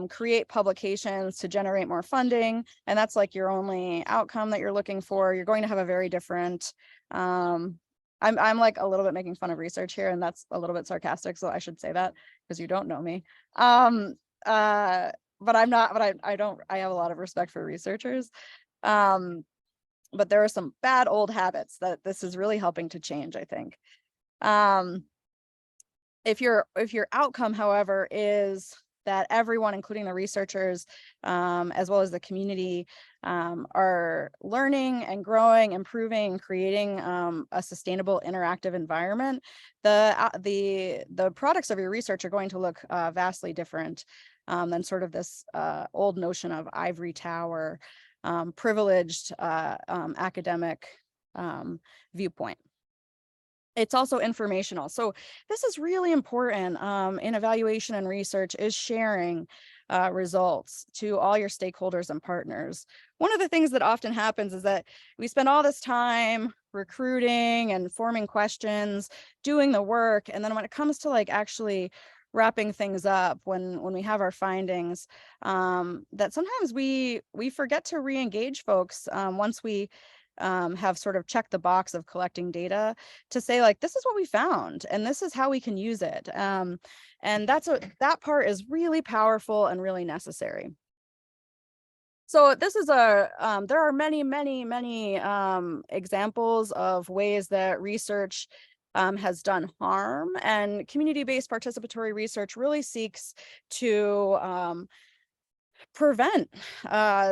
create publications to generate more funding, and that's like your only outcome that you're looking for, you're going to have a very different, I'm like a little bit making fun of research here, and that's a little bit sarcastic, so I should say that because you don't know me. But I'm not, but I have a lot of respect for researchers. But there are some bad old habits that this is really helping to change, I think. If your outcome, however, is that everyone, including the researchers, as well as the community, are learning and growing, improving, creating a sustainable interactive environment, the products of your research are going to look vastly different than sort of this old notion of ivory tower, privileged academic viewpoint. It's also informational. So this is really important in evaluation and research, is sharing results to all your stakeholders and partners. One of the things that often happens is that we spend all this time recruiting and forming questions, doing the work, and then when it comes to like actually wrapping things up, when we have our findings, that sometimes we forget to re-engage folks once we have sort of checked the box of collecting data, to say like, this is what we found and this is how we can use it. And that part is really powerful and really necessary. So this is there are many examples of ways that research has done harm, and community-based participatory research really seeks to prevent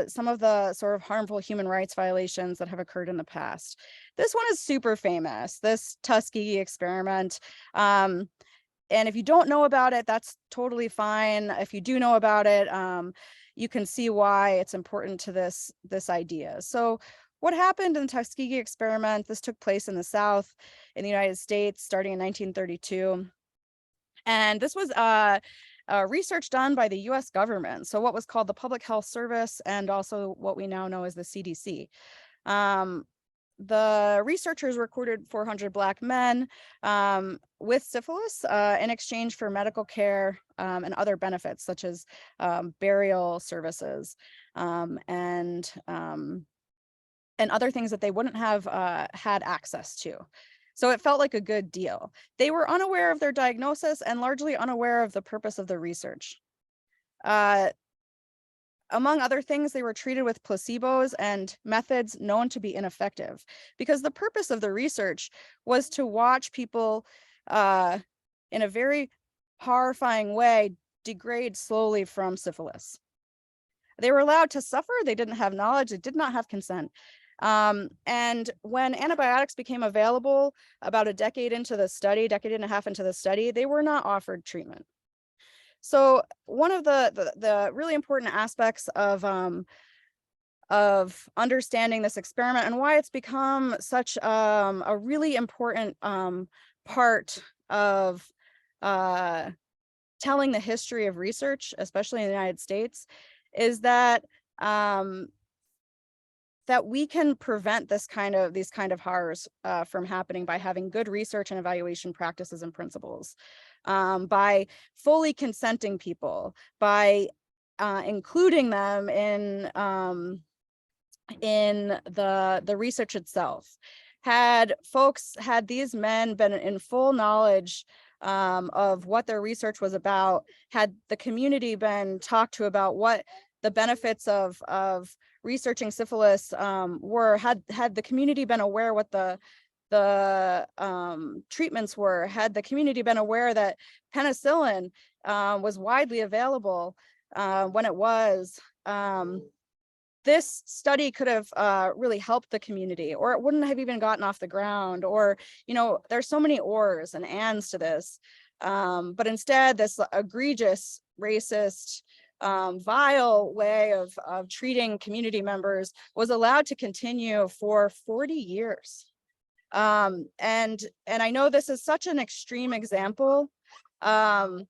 some of the sort of harmful human rights violations that have occurred in the past. This one is super famous, this Tuskegee experiment. And if you don't know about it, that's totally fine. If you do know about it, you can see why it's important to this idea. So what happened in the Tuskegee experiment? This took place in the South in the United States starting in 1932. And this was research done by the US government. So what was called the Public Health Service and also what we now know as the CDC. The researchers recruited 400 Black men with syphilis in exchange for medical care and other benefits such as burial services and other things that they wouldn't have had access to. So it felt like a good deal. They were unaware of their diagnosis and largely unaware of the purpose of the research. Among other things, they were treated with placebos and methods known to be ineffective because the purpose of the research was to watch people in a very horrifying way degrade slowly from syphilis. They were allowed to suffer. They didn't have knowledge. They did not have consent. And when antibiotics became available about a decade into the study, decade and a half into the study, they were not offered treatment. So one of the really important aspects of understanding this experiment and why it's become such a really important part of telling the history of research, especially in the United States, is that that we can prevent these kind of horrors from happening by having good research and evaluation practices and principles, by fully consenting people, by including them in the research itself. Had these men been in full knowledge of what their research was about, had the community been talked to about what the benefits of researching syphilis were, had the community been aware what the treatments were, had the community been aware that penicillin was widely available when it was, this study could have really helped the community, or it wouldn't have even gotten off the ground, or, there's so many ors and ands to this. But instead, this egregious, racist, vile way of treating community members was allowed to continue for 40 years. And I know this is such an extreme example, but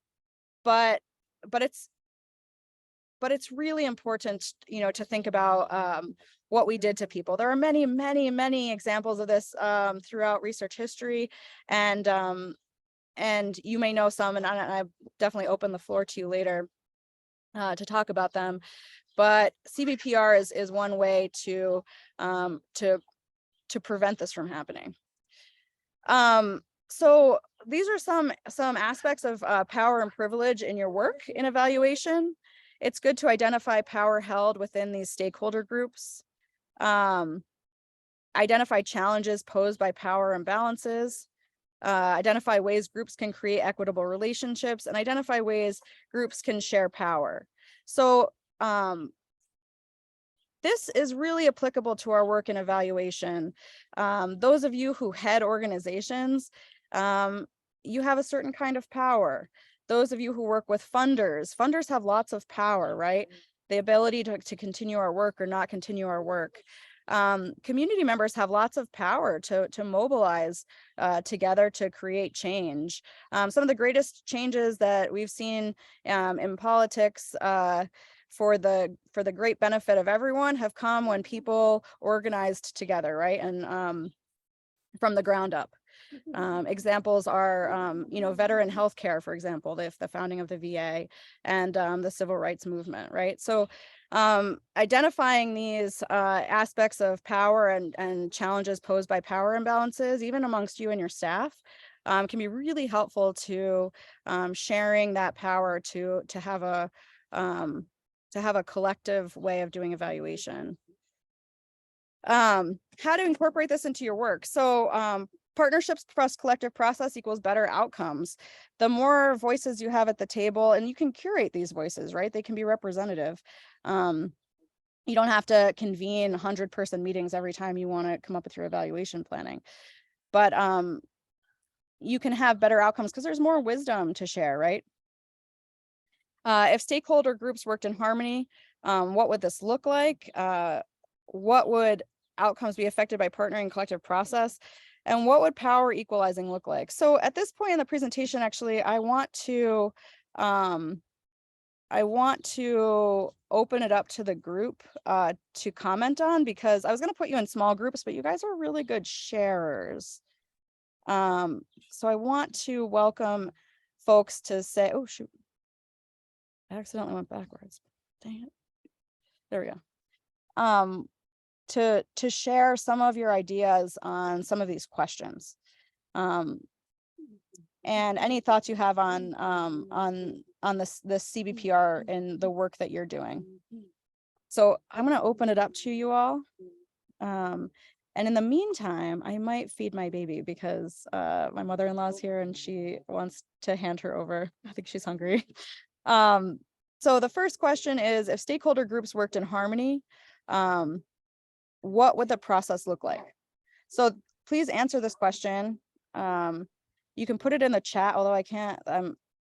it's really important, to think about what we did to people. There are many, many, many examples of this throughout research history, and you may know some, and I definitely open the floor to you later to talk about them. But CBPR is one way to prevent this from happening. So these are some aspects of power and privilege in your work in evaluation. It's good to identify power held within these stakeholder groups, identify challenges posed by power imbalances, identify ways groups can create equitable relationships, and identify ways groups can share power. So this is really applicable to our work in evaluation. Those of you who head organizations, you have a certain kind of power. Those of you who work with funders have lots of power, right? The ability to continue our work or not continue our work. Community members have lots of power to mobilize together to create change. Some of the greatest changes that we've seen in politics for the great benefit of everyone have come when people organized together, right? And from the ground up. Examples are, veteran healthcare, for example, the founding of the VA and the civil rights movement, right? So identifying these aspects of power and challenges posed by power imbalances, even amongst you and your staff, can be really helpful to sharing that power to have a collective way of doing evaluation. How to incorporate this into your work. So partnerships plus collective process equals better outcomes. The more voices you have at the table, and you can curate these voices, right? They can be representative. You don't have to convene 100-person meetings every time you want to come up with your evaluation planning. But you can have better outcomes because there's more wisdom to share, right? If stakeholder groups worked in harmony, What would this look like? What would outcomes be affected by partnering collective process? And what would power equalizing look like? So at this point in the presentation, actually, I want to open it up to the group to comment on, because I was going to put you in small groups, but you guys are really good sharers. So I want to welcome folks to say, oh shoot, I accidentally went backwards. Dang it. There we go. To share some of your ideas on some of these questions. And any thoughts you have on the CBPR and the work that you're doing. So I'm going to open it up to you all. And in the meantime, I might feed my baby because my mother-in-law's here and she wants to hand her over. I think she's hungry. So the first question is, if stakeholder groups worked in harmony, what would the process look like? So please answer this question. You can put it in the chat, although I can't,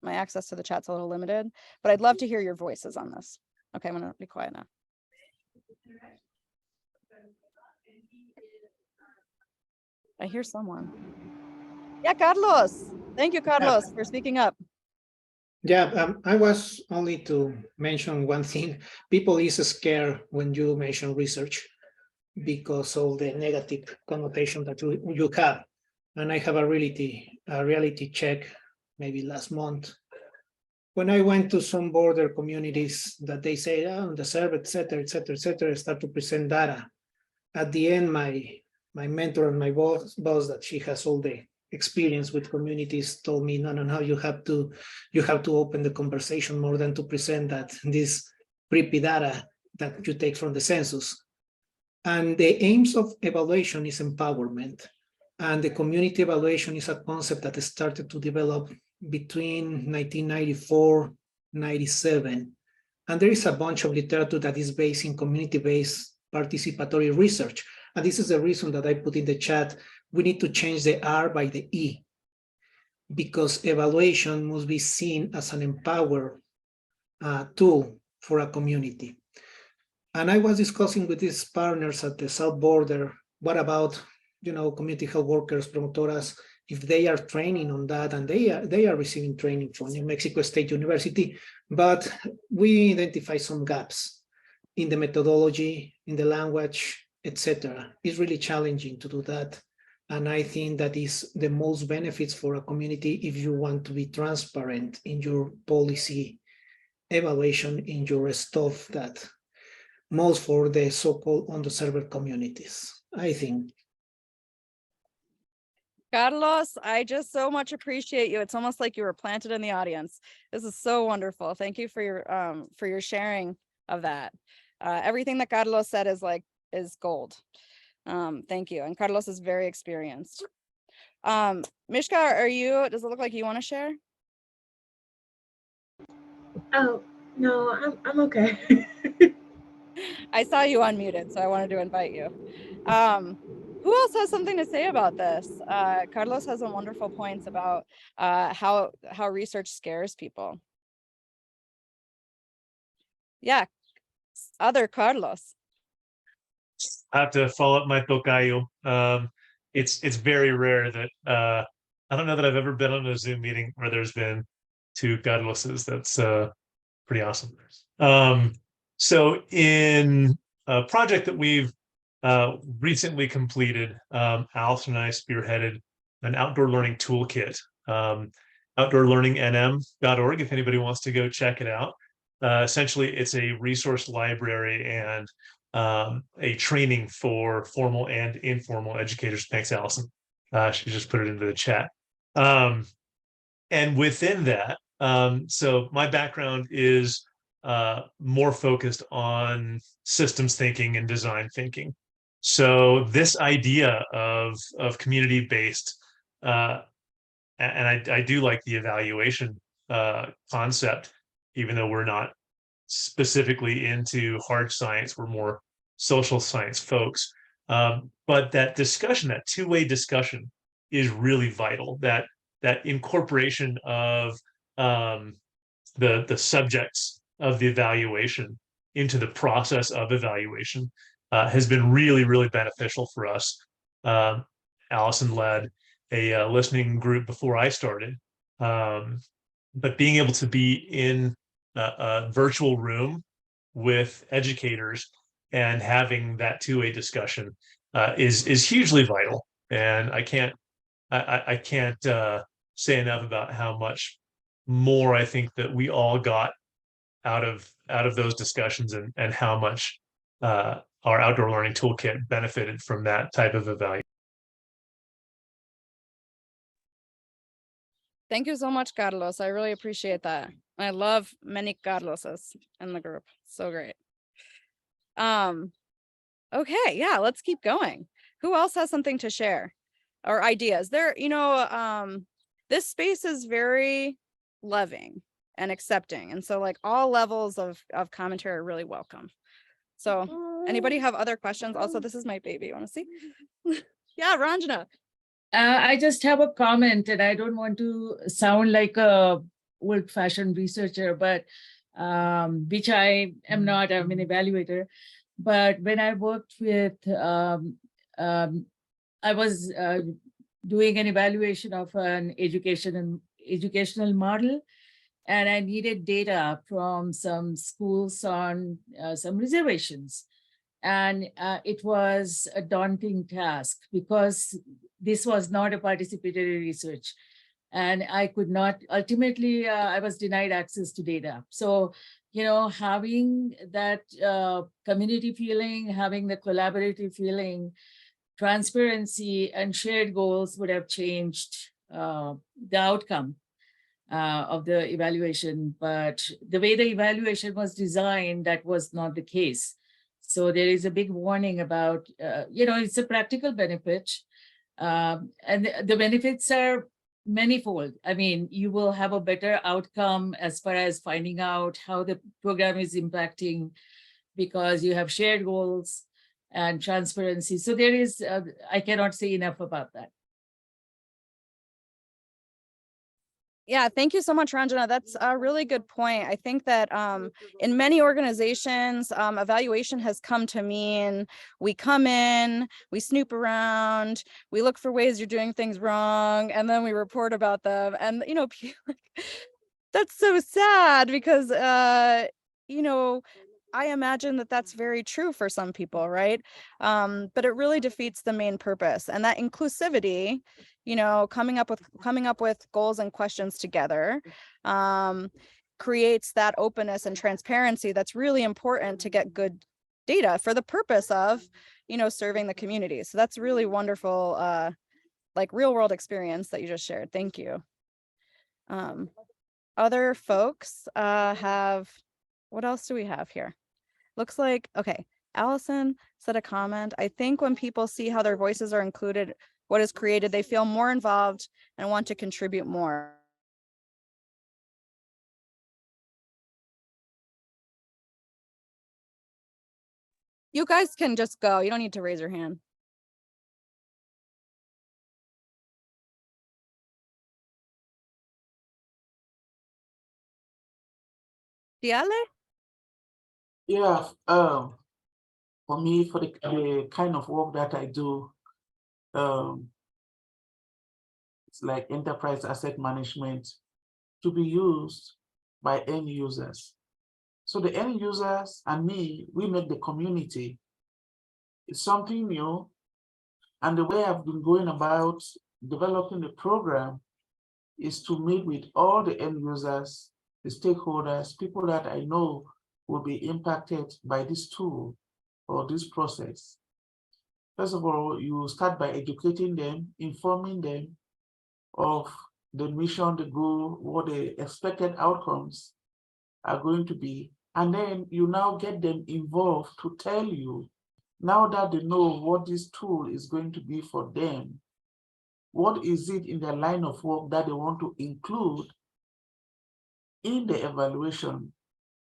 my access to the chat's a little limited, but I'd love to hear your voices on this. Okay, I'm gonna be quiet now. I hear someone. Yeah, Carlos. Thank you, Carlos, for speaking up. Yeah, I was only to mention one thing. People is scared when you mention research because of the negative connotation that you have. And I have a reality check maybe last month. When I went to some border communities that they say, oh, the server, et cetera, start to present data. At the end, my mentor and my boss that she has all the experience with communities told me, no, you have to open the conversation more than to present that this creepy data that you take from the census. And the aims of evaluation is empowerment. And the community evaluation is a concept that started to develop between 1994, 97. And there is a bunch of literature that is based in community-based participatory research. And this is the reason that I put in the chat, we need to change the R by the E, because evaluation must be seen as an empower tool for a community. And I was discussing with these partners at the South Border, what about, community health workers, promotoras, if they are training on that, and they are receiving training from New Mexico State University, but we identify some gaps in the methodology, in the language, etc. It's really challenging to do that. And I think that is the most benefits for a community if you want to be transparent in your policy evaluation, in your stuff that most for the so-called underserved communities, I think. Carlos, I just so much appreciate you. It's almost like you were planted in the audience. This is so wonderful. Thank you for your sharing of that. Everything that Carlos said is gold. Thank you. And Carlos is very experienced. Mishka, does it look like you want to share? Oh, no, I'm okay. I saw you unmuted, so I wanted to invite you. Who else has something to say about this? Carlos has some wonderful points about how research scares people. Yeah, other Carlos. I have to follow up my tocayo. It's very rare that I don't know that I've ever been on a Zoom meeting where there's been two Carloses. That's pretty awesome. So in a project that we've recently completed, Allison and I spearheaded an outdoor learning toolkit, outdoorlearningnm.org, if anybody wants to go check it out. Essentially, it's a resource library and a training for formal and informal educators. Thanks, Allison. She just put it into the chat. And within that, so my background is more focused on systems thinking and design thinking. So this idea of community-based, and I do like the evaluation concept, even though we're not specifically into hard science, we're more social science folks. But that discussion, that two-way discussion, is really vital. That incorporation of the subjects of the evaluation into the process of evaluation has been really, really beneficial for us. Allison led a listening group before I started, but being able to be in a virtual room with educators and having that two-way discussion is hugely vital. And I can't say enough about how much more I think that we all got out of those discussions, and how much our outdoor learning toolkit benefited from that type of evaluation. Thank you so much, Carlos. I really appreciate that. I love many Carloses in the group. So great. Okay, yeah, let's keep going. Who else has something to share or ideas? This space is very loving and accepting. And so like all levels of commentary are really welcome. So anybody have other questions? Also, this is my baby. You want to see? Yeah, Ranjana. I just have a comment, and I don't want to sound like a old-fashioned researcher, but which I am not. I'm an evaluator. But when I worked with, I was doing an evaluation of an educational model, and I needed data from some schools on some reservations. And it was a daunting task because this was not a participatory research. And I could not, ultimately, I was denied access to data. So, having that community feeling, having the collaborative feeling, transparency and shared goals would have changed the outcome of the evaluation. But the way the evaluation was designed, that was not the case. So there is a big warning about, it's a practical benefit. And the benefits are manifold. I mean, you will have a better outcome as far as finding out how the program is impacting, because you have shared goals and transparency. So there is, I cannot say enough about that. Yeah, thank you so much, Ranjana. That's a really good point. I think that in many organizations, evaluation has come to mean we come in, we snoop around, we look for ways you're doing things wrong, and then we report about them. And, that's so sad because, I imagine that that's very true for some people, right? But it really defeats the main purpose, and that inclusivity, coming up with goals and questions together, creates that openness and transparency that's really important to get good data for the purpose of, serving the community. So that's really wonderful, like real world experience that you just shared. Thank you. Other folks what else do we have here? Looks like, okay, Allison said a comment. I think when people see how their voices are included, what is created, they feel more involved and want to contribute more. You guys can just go. You don't need to raise your hand. Diale? Yeah, for me, for the kind of work that I do, it's like enterprise asset management to be used by end users. So the end users and me, we make the community. It's something new. And the way I've been going about developing the program is to meet with all the end users, the stakeholders, people that I know will be impacted by this tool or this process. First of all, you start by educating them, informing them of the mission, the goal, what the expected outcomes are going to be. And then you now get them involved to tell you, now that they know what this tool is going to be for them, what is it in their line of work that they want to include in the evaluation.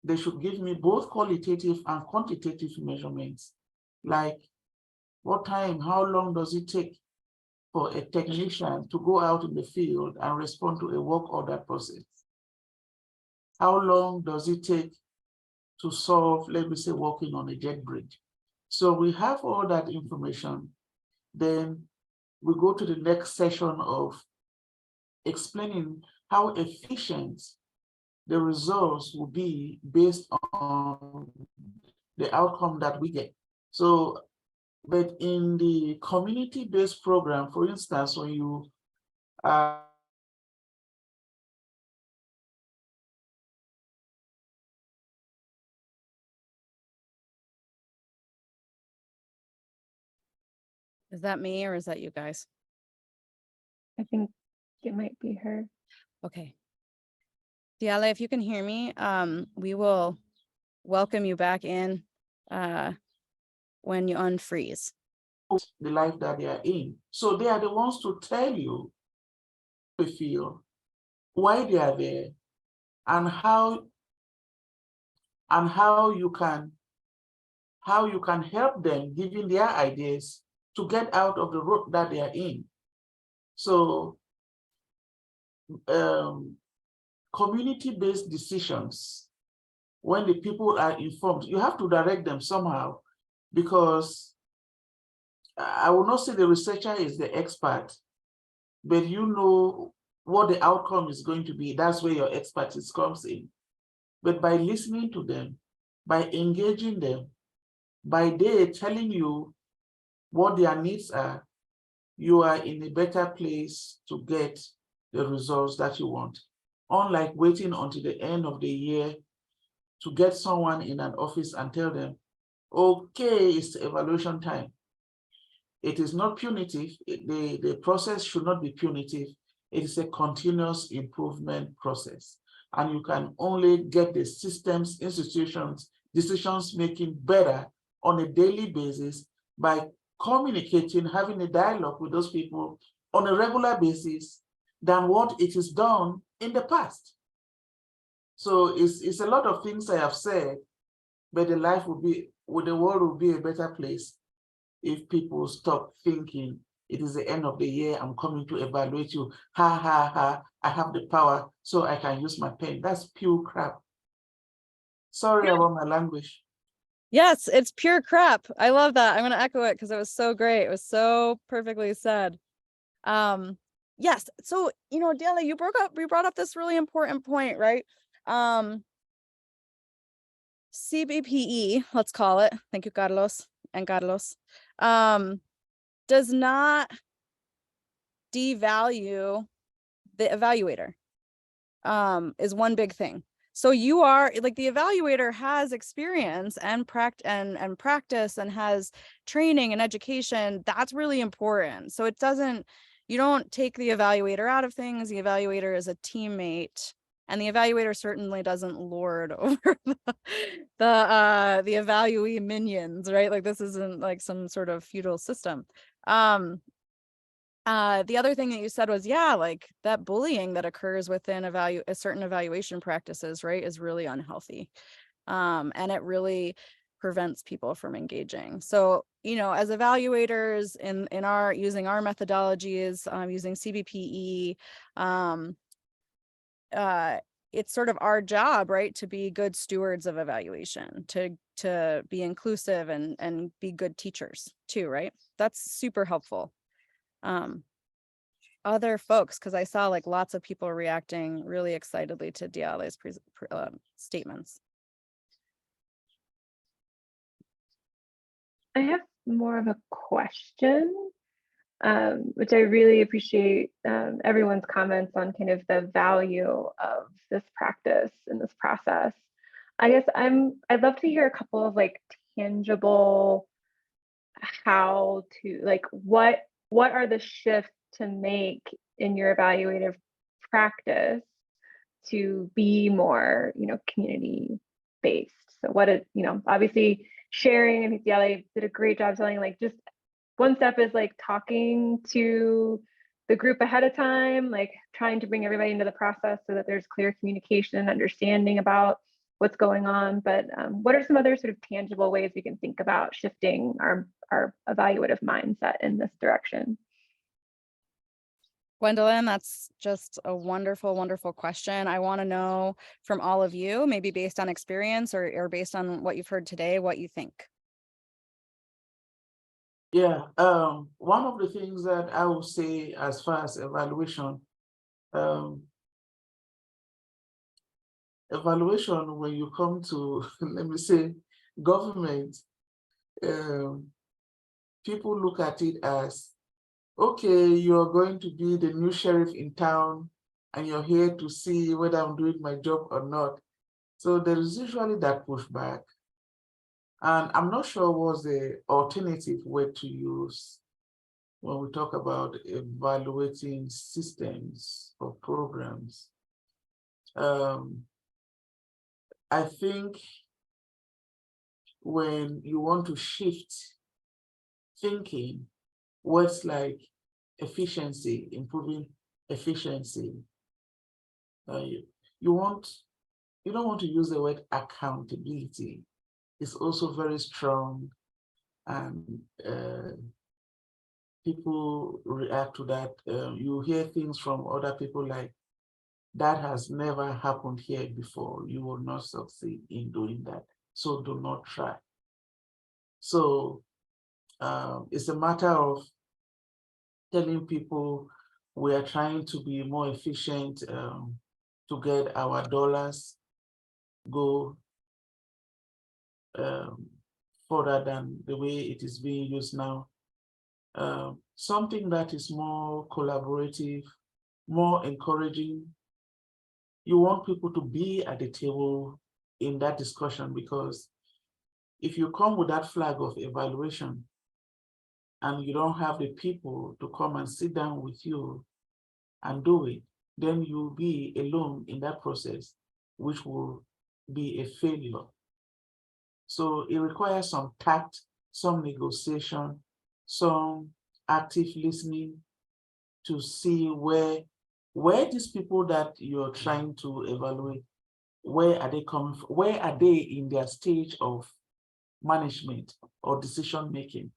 They should give me both qualitative and quantitative measurements, like what time, how long does it take for a technician to go out in the field and respond to a work order process? How long does it take to solve, let me say, working on a jet bridge. So we have all that information. Then we go to the next session of explaining how efficient the results will be based on the outcome that we get. So, but in the community-based program, for instance, when you Is that me or is that you guys? I think it might be her. Okay. Diale, if you can hear me, we will welcome you back in when you unfreeze. the life that they are in. So they are the ones to tell you how they feel, why they are there, and how you can help them, giving their ideas to get out of the road that they are in. So community-based decisions, when the people are informed, you have to direct them somehow, because I will not say the researcher is the expert, but you know what the outcome is going to be. That's where your expertise comes in. But by listening to them, by engaging them, by they telling you what their needs are, you are in a better place to get the results that you want. Unlike waiting until the end of the year to get someone in an office and tell them, okay, it's evaluation time. It is not punitive. The process should not be punitive. It is a continuous improvement process. And you can only get the systems, institutions, decisions making better on a daily basis by communicating, having a dialogue with those people on a regular basis than what it is done in the past. So it's a lot of things I have said, but the world will be a better place if people stop thinking it is the end of the year, I'm coming to evaluate you, ha, ha, ha, I have the power, so I can use my pen. That's pure crap. Sorry about my language. Yes, it's pure crap. I love that. I'm going to echo it because it was so great. It was so perfectly said. Yes. So, Diale, you brought up this really important point, right? Cbpe, let's call it. Thank you, Carlos and Carlos. Does not devalue the evaluator. Is one big thing. So you are like the evaluator has experience and practice and has training and education. That's really important. So you don't take the evaluator out of things. The evaluator is a teammate, and the evaluator certainly doesn't lord over the evaluee minions, right? Like this isn't like some sort of feudal system. The other thing that you said was, yeah, like that bullying that occurs within certain evaluation practices, right, is really unhealthy. And it really prevents people from engaging. So, as evaluators using our methodologies, using Cbpe, it's sort of our job, right, to be good stewards of evaluation, to be inclusive and be good teachers too, right? That's super helpful. Other folks, because I saw like lots of people reacting really excitedly to Diale's statements. I have more of a question, which I really appreciate everyone's comments on kind of the value of this practice and this process. I guess I'd love to hear a couple of like tangible how to like what are the shifts to make in your evaluative practice to be more community based. So what is obviously sharing, I think Diale did a great job telling like just one step is like talking to the group ahead of time, like trying to bring everybody into the process so that there's clear communication and understanding about what's going on. But what are some other sort of tangible ways we can think about shifting our evaluative mindset in this direction? Gwendolyn, that's just a wonderful, wonderful question. I want to know from all of you, maybe based on experience or based on what you've heard today, what you think. Yeah, one of the things that I would say as far as evaluation, when you come to, let me say, government, people look at it as, okay, you're going to be the new sheriff in town and you're here to see whether I'm doing my job or not. So there is usually that pushback. And I'm not sure what's the alternative way to use when we talk about evaluating systems or programs. I think when you want to shift thinking, words like efficiency, improving efficiency, you don't want to use the word accountability. It's also very strong, and people react to that. You hear things from other people like, that has never happened here before. You will not succeed in doing that. So do not try. So it's a matter of telling people we are trying to be more efficient to get our dollars go further than the way it is being used now. Something that is more collaborative, more encouraging. You want people to be at the table in that discussion, because if you come with that flag of evaluation and you don't have the people to come and sit down with you and do it, then you'll be alone in that process, which will be a failure. So it requires some tact, some negotiation, some active listening to see where these people that you're trying to evaluate, where are they coming from? Where are they in their stage of management or decision making?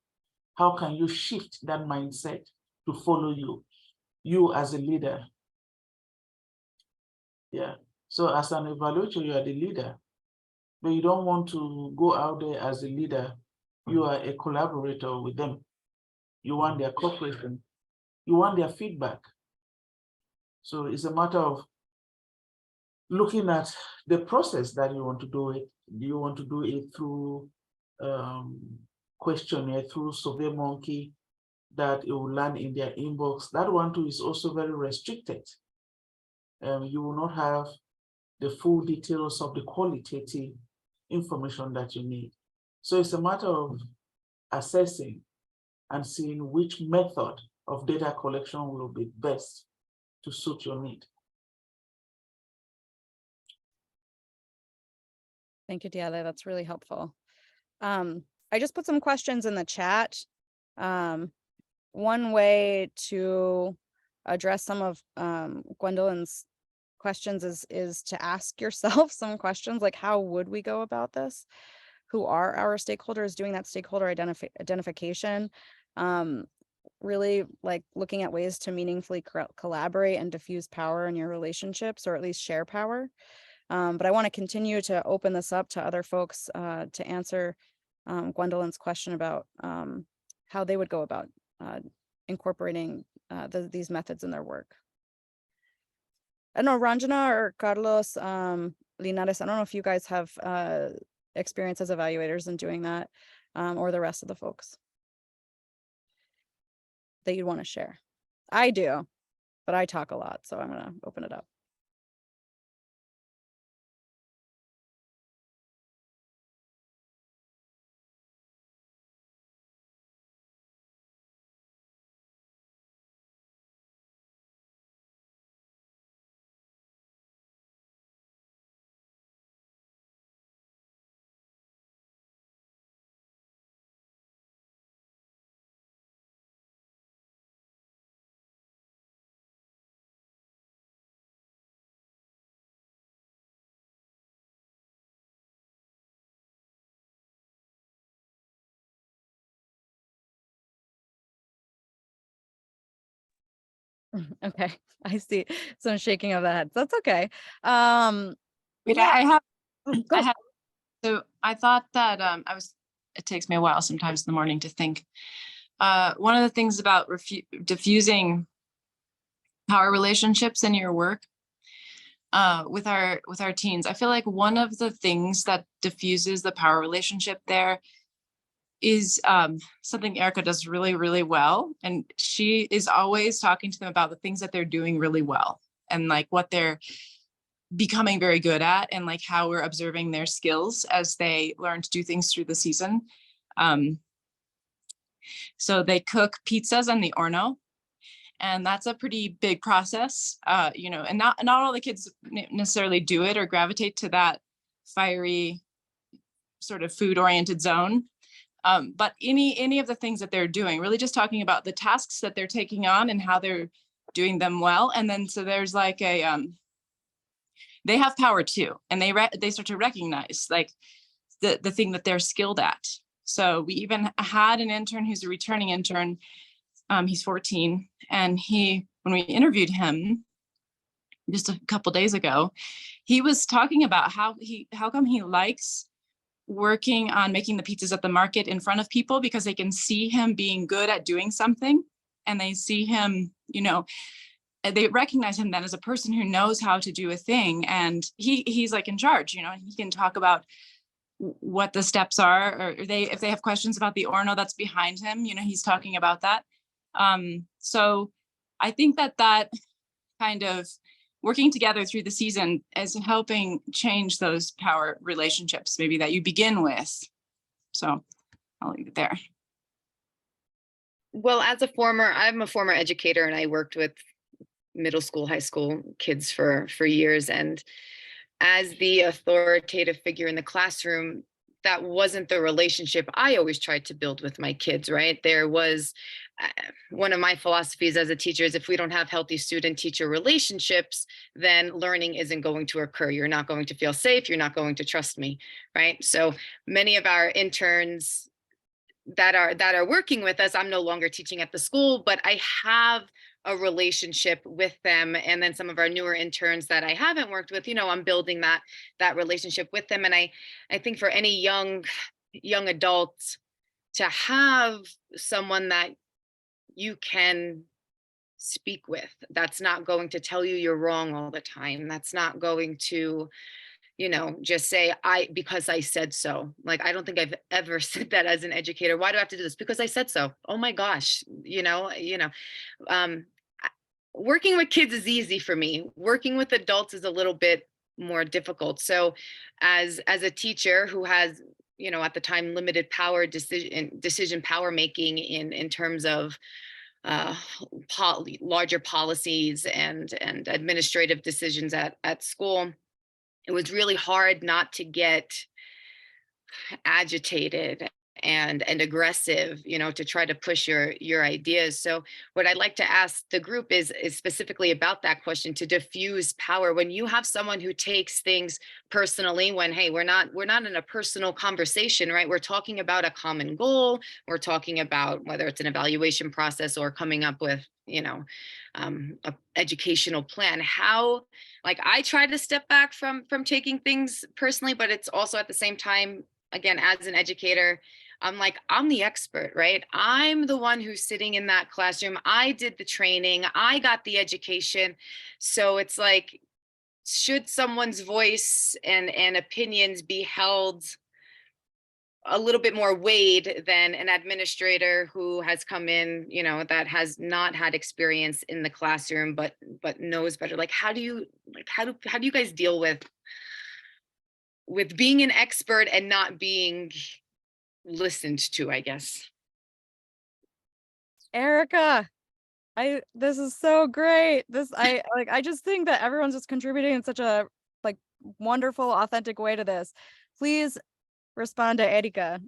How can you shift that mindset to follow you as a leader? Yeah. So as an evaluator, you are the leader, but you don't want to go out there as a leader. You are a collaborator with them. You want their cooperation. You want their feedback. So it's a matter of looking at the process that you want to do it. Do you want to do it through questionnaire, through SurveyMonkey, that it will land in their inbox? That one too is also very restricted. You will not have the full details of the qualitative information that you need. So it's a matter of assessing and seeing which method of data collection will be best to suit your need. Thank you, Diale. That's really helpful. I just put some questions in the chat. One way to address some of Gwendolyn's questions is to ask yourself some questions like, how would we go about this? Who are our stakeholders? Doing that stakeholder identification. Really like looking at ways to meaningfully collaborate and diffuse power in your relationships, or at least share power. But I want to continue to open this up to other folks to answer Gwendolyn's question about how they would go about incorporating these methods in their work. I don't know, Ranjana or Carlos Linares, I don't know if you guys have experience as evaluators in doing that, or the rest of the folks that you'd want to share. I do, but I talk a lot, so I'm going to open it up. Okay, I see some shaking of the heads. That's okay. Wait, yeah. I have, Go. I have, so I thought that it takes me a while sometimes in the morning to think. One of the things about diffusing power relationships in your work with our teens, I feel like one of the things that diffuses the power relationship there is something Erica does really, really well. And she is always talking to them about the things that they're doing really well and like what they're becoming very good at and like how we're observing their skills as they learn to do things through the season. So they cook pizzas on the Orno, and that's a pretty big process, and not all the kids necessarily do it or gravitate to that fiery sort of food oriented zone. But any of the things that they're doing, really just talking about the tasks that they're taking on and how they're doing them well. And then so there's like they have power too, and they start to recognize like the thing that they're skilled at. So we even had an intern who's a returning intern. He's 14, and when we interviewed him just a couple days ago, he was talking about how come he likes working on making the pizzas at the market in front of people, because they can see him being good at doing something, and they see him, they recognize him then as a person who knows how to do a thing, and he's like in charge. He can talk about what the steps are, or if they have questions about the Orno that's behind him, he's talking about that. So I think that kind of working together through the season is helping change those power relationships, maybe that you begin with. So I'll leave it there. Well, I'm a former educator, and I worked with middle school, high school kids for years. And as the authoritative figure in the classroom, that wasn't the relationship I always tried to build with my kids, right? There was one of my philosophies as a teacher is if we don't have healthy student-teacher relationships, then learning isn't going to occur. You're not going to feel safe. You're not going to trust me, right? So many of our interns that are working with us, I'm no longer teaching at the school, but I have a relationship with them. And then some of our newer interns that I haven't worked with, I'm building that relationship with them. And I think for any young adults, to have someone that you can speak with, that's not going to tell you you're wrong all the time, that's not going to just say because I said so. Like, I don't think I've ever said that as an educator. Why do I have to do this? Because I said so. Oh my gosh, working with kids is easy for me. Working with adults is a little bit more difficult. So as a teacher who has, at the time, limited power, decision power making in terms of larger policies and administrative decisions at school, it was really hard not to get agitated and aggressive, to try to push your ideas. So what I'd like to ask the group is specifically about that question, to diffuse power. When you have someone who takes things personally, when, hey, we're not in a personal conversation, right? We're talking about a common goal. We're talking about whether it's an evaluation process or coming up with, a educational plan. How, like, I try to step back from taking things personally, but it's also at the same time, again, as an educator, I'm the expert, right? I'm the one who's sitting in that classroom. I did the training, I got the education. So it's like, should someone's voice and opinions be held a little bit more weighed than an administrator who has come in, that has not had experience in the classroom, but knows better? Like, how do you guys deal with being an expert and not being listened to, I guess? Erica, this is so great. I just think that everyone's just contributing in such a wonderful, authentic way to this. Please respond to Erica,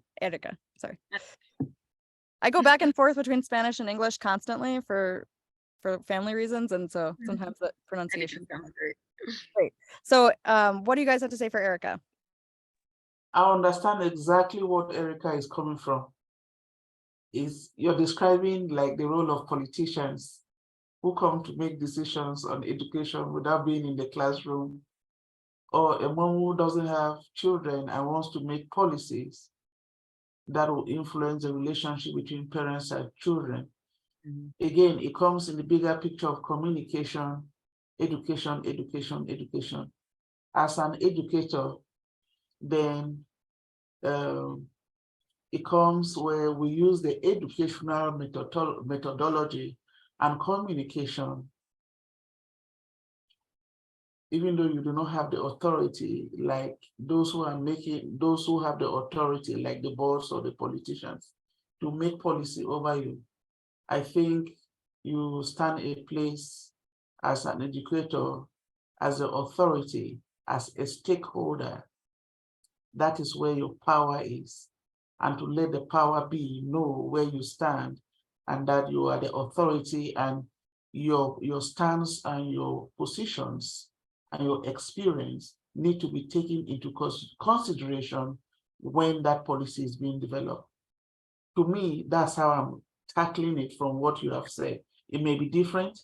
sorry. I go back and forth between Spanish and English constantly for family reasons, and so sometimes the pronunciation sounds great. So what do you guys have to say for Erica? I understand exactly what Erica is coming from. You're describing like the role of politicians who come to make decisions on education without being in the classroom, or a mom who doesn't have children and wants to make policies that will influence the relationship between parents and children. Again, it comes in the bigger picture of communication, education, education, education. As an educator, then it comes where we use the educational methodology and communication, even though you do not have the authority, like those who have the authority, like the boards or the politicians, to make policy over you. I think you stand a place as an educator, as an authority, as a stakeholder. That is where your power is. And to let the power be, know where you stand and that you are the authority, and your stance and your positions and your experience need to be taken into consideration when that policy is being developed. To me, that's how I'm tackling it from what you have said. It may be different,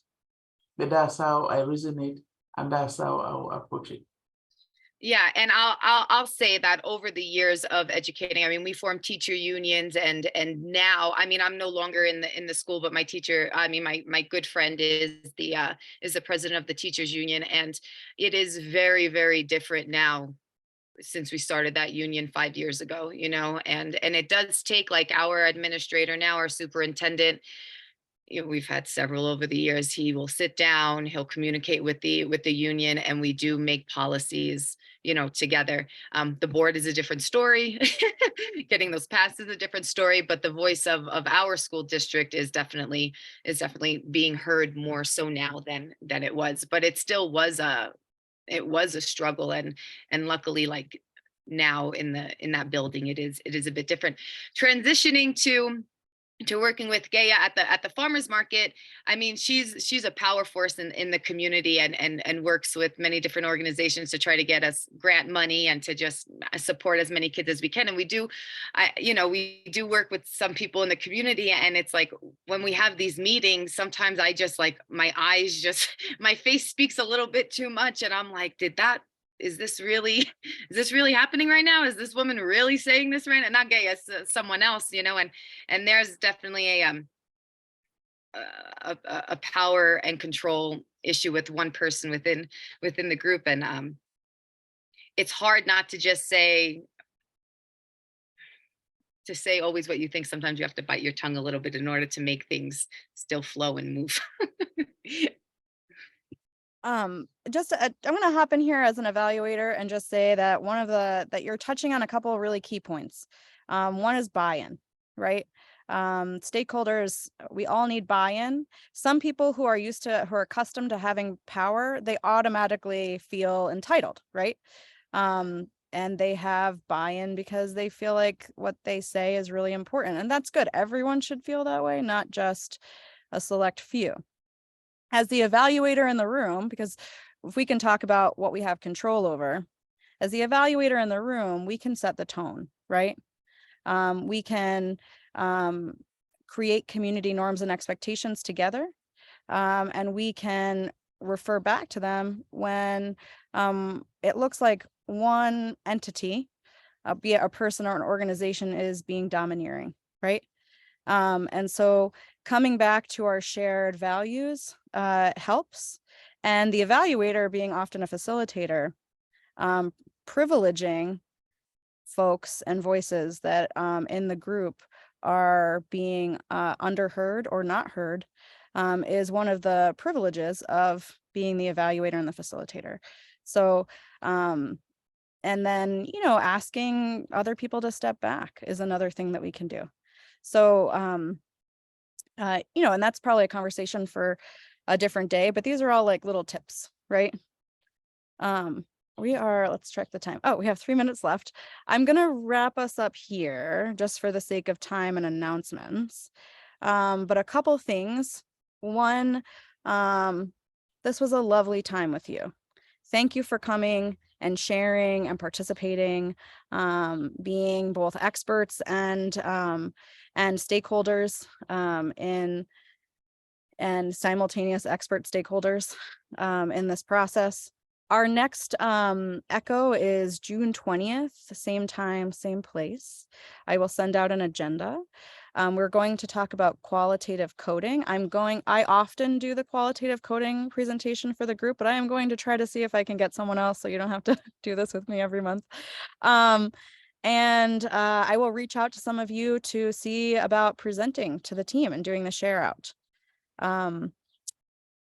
but that's how I resonate, and that's how I'll approach it. Yeah, and I'll say that over the years of educating, I mean, we formed teacher unions, and now, I mean, I'm no longer in the school, but my teacher, I mean, my good friend is the president of the teachers union, and it is very, very different now since we started that union 5 years ago, you know, and it does take, like, our administrator now, our superintendent, you know, we've had several over the years. He will sit down, he'll communicate with the union, and we do make policies, you know, together. The board is a different story. Getting those passed is a different story, but the voice of our school district is definitely being heard more so now than it was. But it still was a struggle, and luckily, like, now in that building, it is a bit different. Transitioning to working with Gaia at the farmers market. I mean, she's a power force in the community, and works with many different organizations to try to get us grant money and to just support as many kids as we can. And we do work with some people in the community, and it's like, when we have these meetings, sometimes I just, like, my eyes just, my face speaks a little bit too much, and I'm like, is this really happening right now? Is this woman really saying this right now? Not Gaia, someone else, you know, and there's definitely a power and control issue with one person within the group. And it's hard not to just say always what you think. Sometimes you have to bite your tongue a little bit in order to make things still flow and move. I'm going to hop in here as an evaluator and just say that that you're touching on a couple of really key points. One is buy-in, right? Stakeholders, we all need buy-in. Some people who are accustomed to having power, they automatically feel entitled, right? And they have buy-in because they feel like what they say is really important, and that's good. Everyone should feel that way, not just a select few. As the evaluator in the room, because if we can talk about what we have control over, as the evaluator in the room, we can set the tone, right? We can create community norms and expectations together, and we can refer back to them when it looks like one entity, be it a person or an organization, is being domineering, right? And so coming back to our shared values helps. And the evaluator, being often a facilitator, privileging folks and voices that in the group are being underheard or not heard, is one of the privileges of being the evaluator and the facilitator. So, and then, you know, asking other people to step back is another thing that we can do. So, you know, and that's probably a conversation for a different day, but these are all like little tips, right? Let's check the time. Oh, we have 3 minutes left. I'm going to wrap us up here just for the sake of time and announcements. But a couple things. One, this was a lovely time with you. Thank you for coming and sharing and participating, being both experts and stakeholders and simultaneous expert stakeholders in this process. Our next ECHO is June 20th, same time, same place. I will send out an agenda. We're going to talk about qualitative coding. I often do the qualitative coding presentation for the group, but I am going to try to see if I can get someone else so you don't have to do this with me every month. And I will reach out to some of you to see about presenting to the team and doing the share out.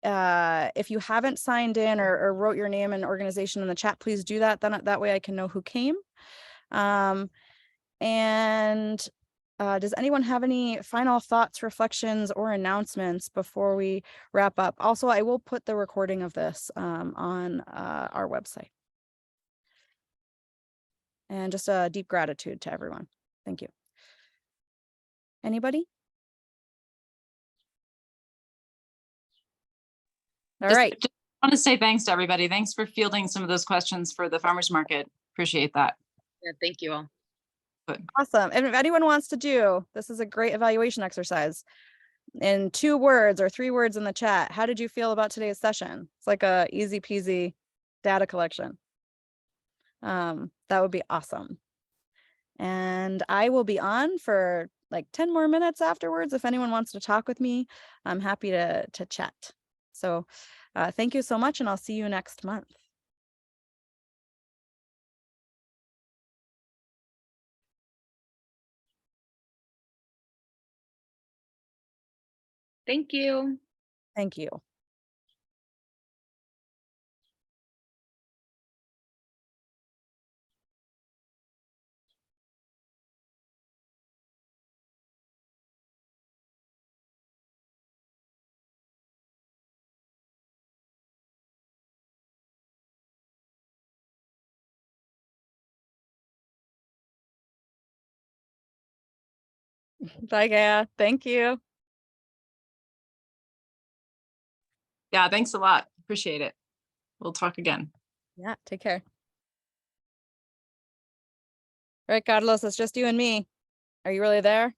If you haven't signed in or wrote your name and organization in the chat, please do that. Then that way I can know who came. Does anyone have any final thoughts, reflections, or announcements before we wrap up? Also, I will put the recording of this on our website. And just a deep gratitude to everyone. Thank you. Anybody? All right. Just want to say thanks to everybody. Thanks for fielding some of those questions for the farmers market. Appreciate that. Yeah, thank you all. Awesome. And if anyone wants to do, this is a great evaluation exercise. In 2 words or 3 words in the chat, how did you feel about today's session? It's like a easy peasy data collection. That would be awesome. And I will be on for like 10 more minutes afterwards. If anyone wants to talk with me, I'm happy to chat. So thank you so much, and I'll see you next month. Thank you. Thank you. Bye, Gaia. Thank you. Yeah, thanks a lot. Appreciate it. We'll talk again. Yeah, take care. All right, Carlos, it's just you and me. Are you really there?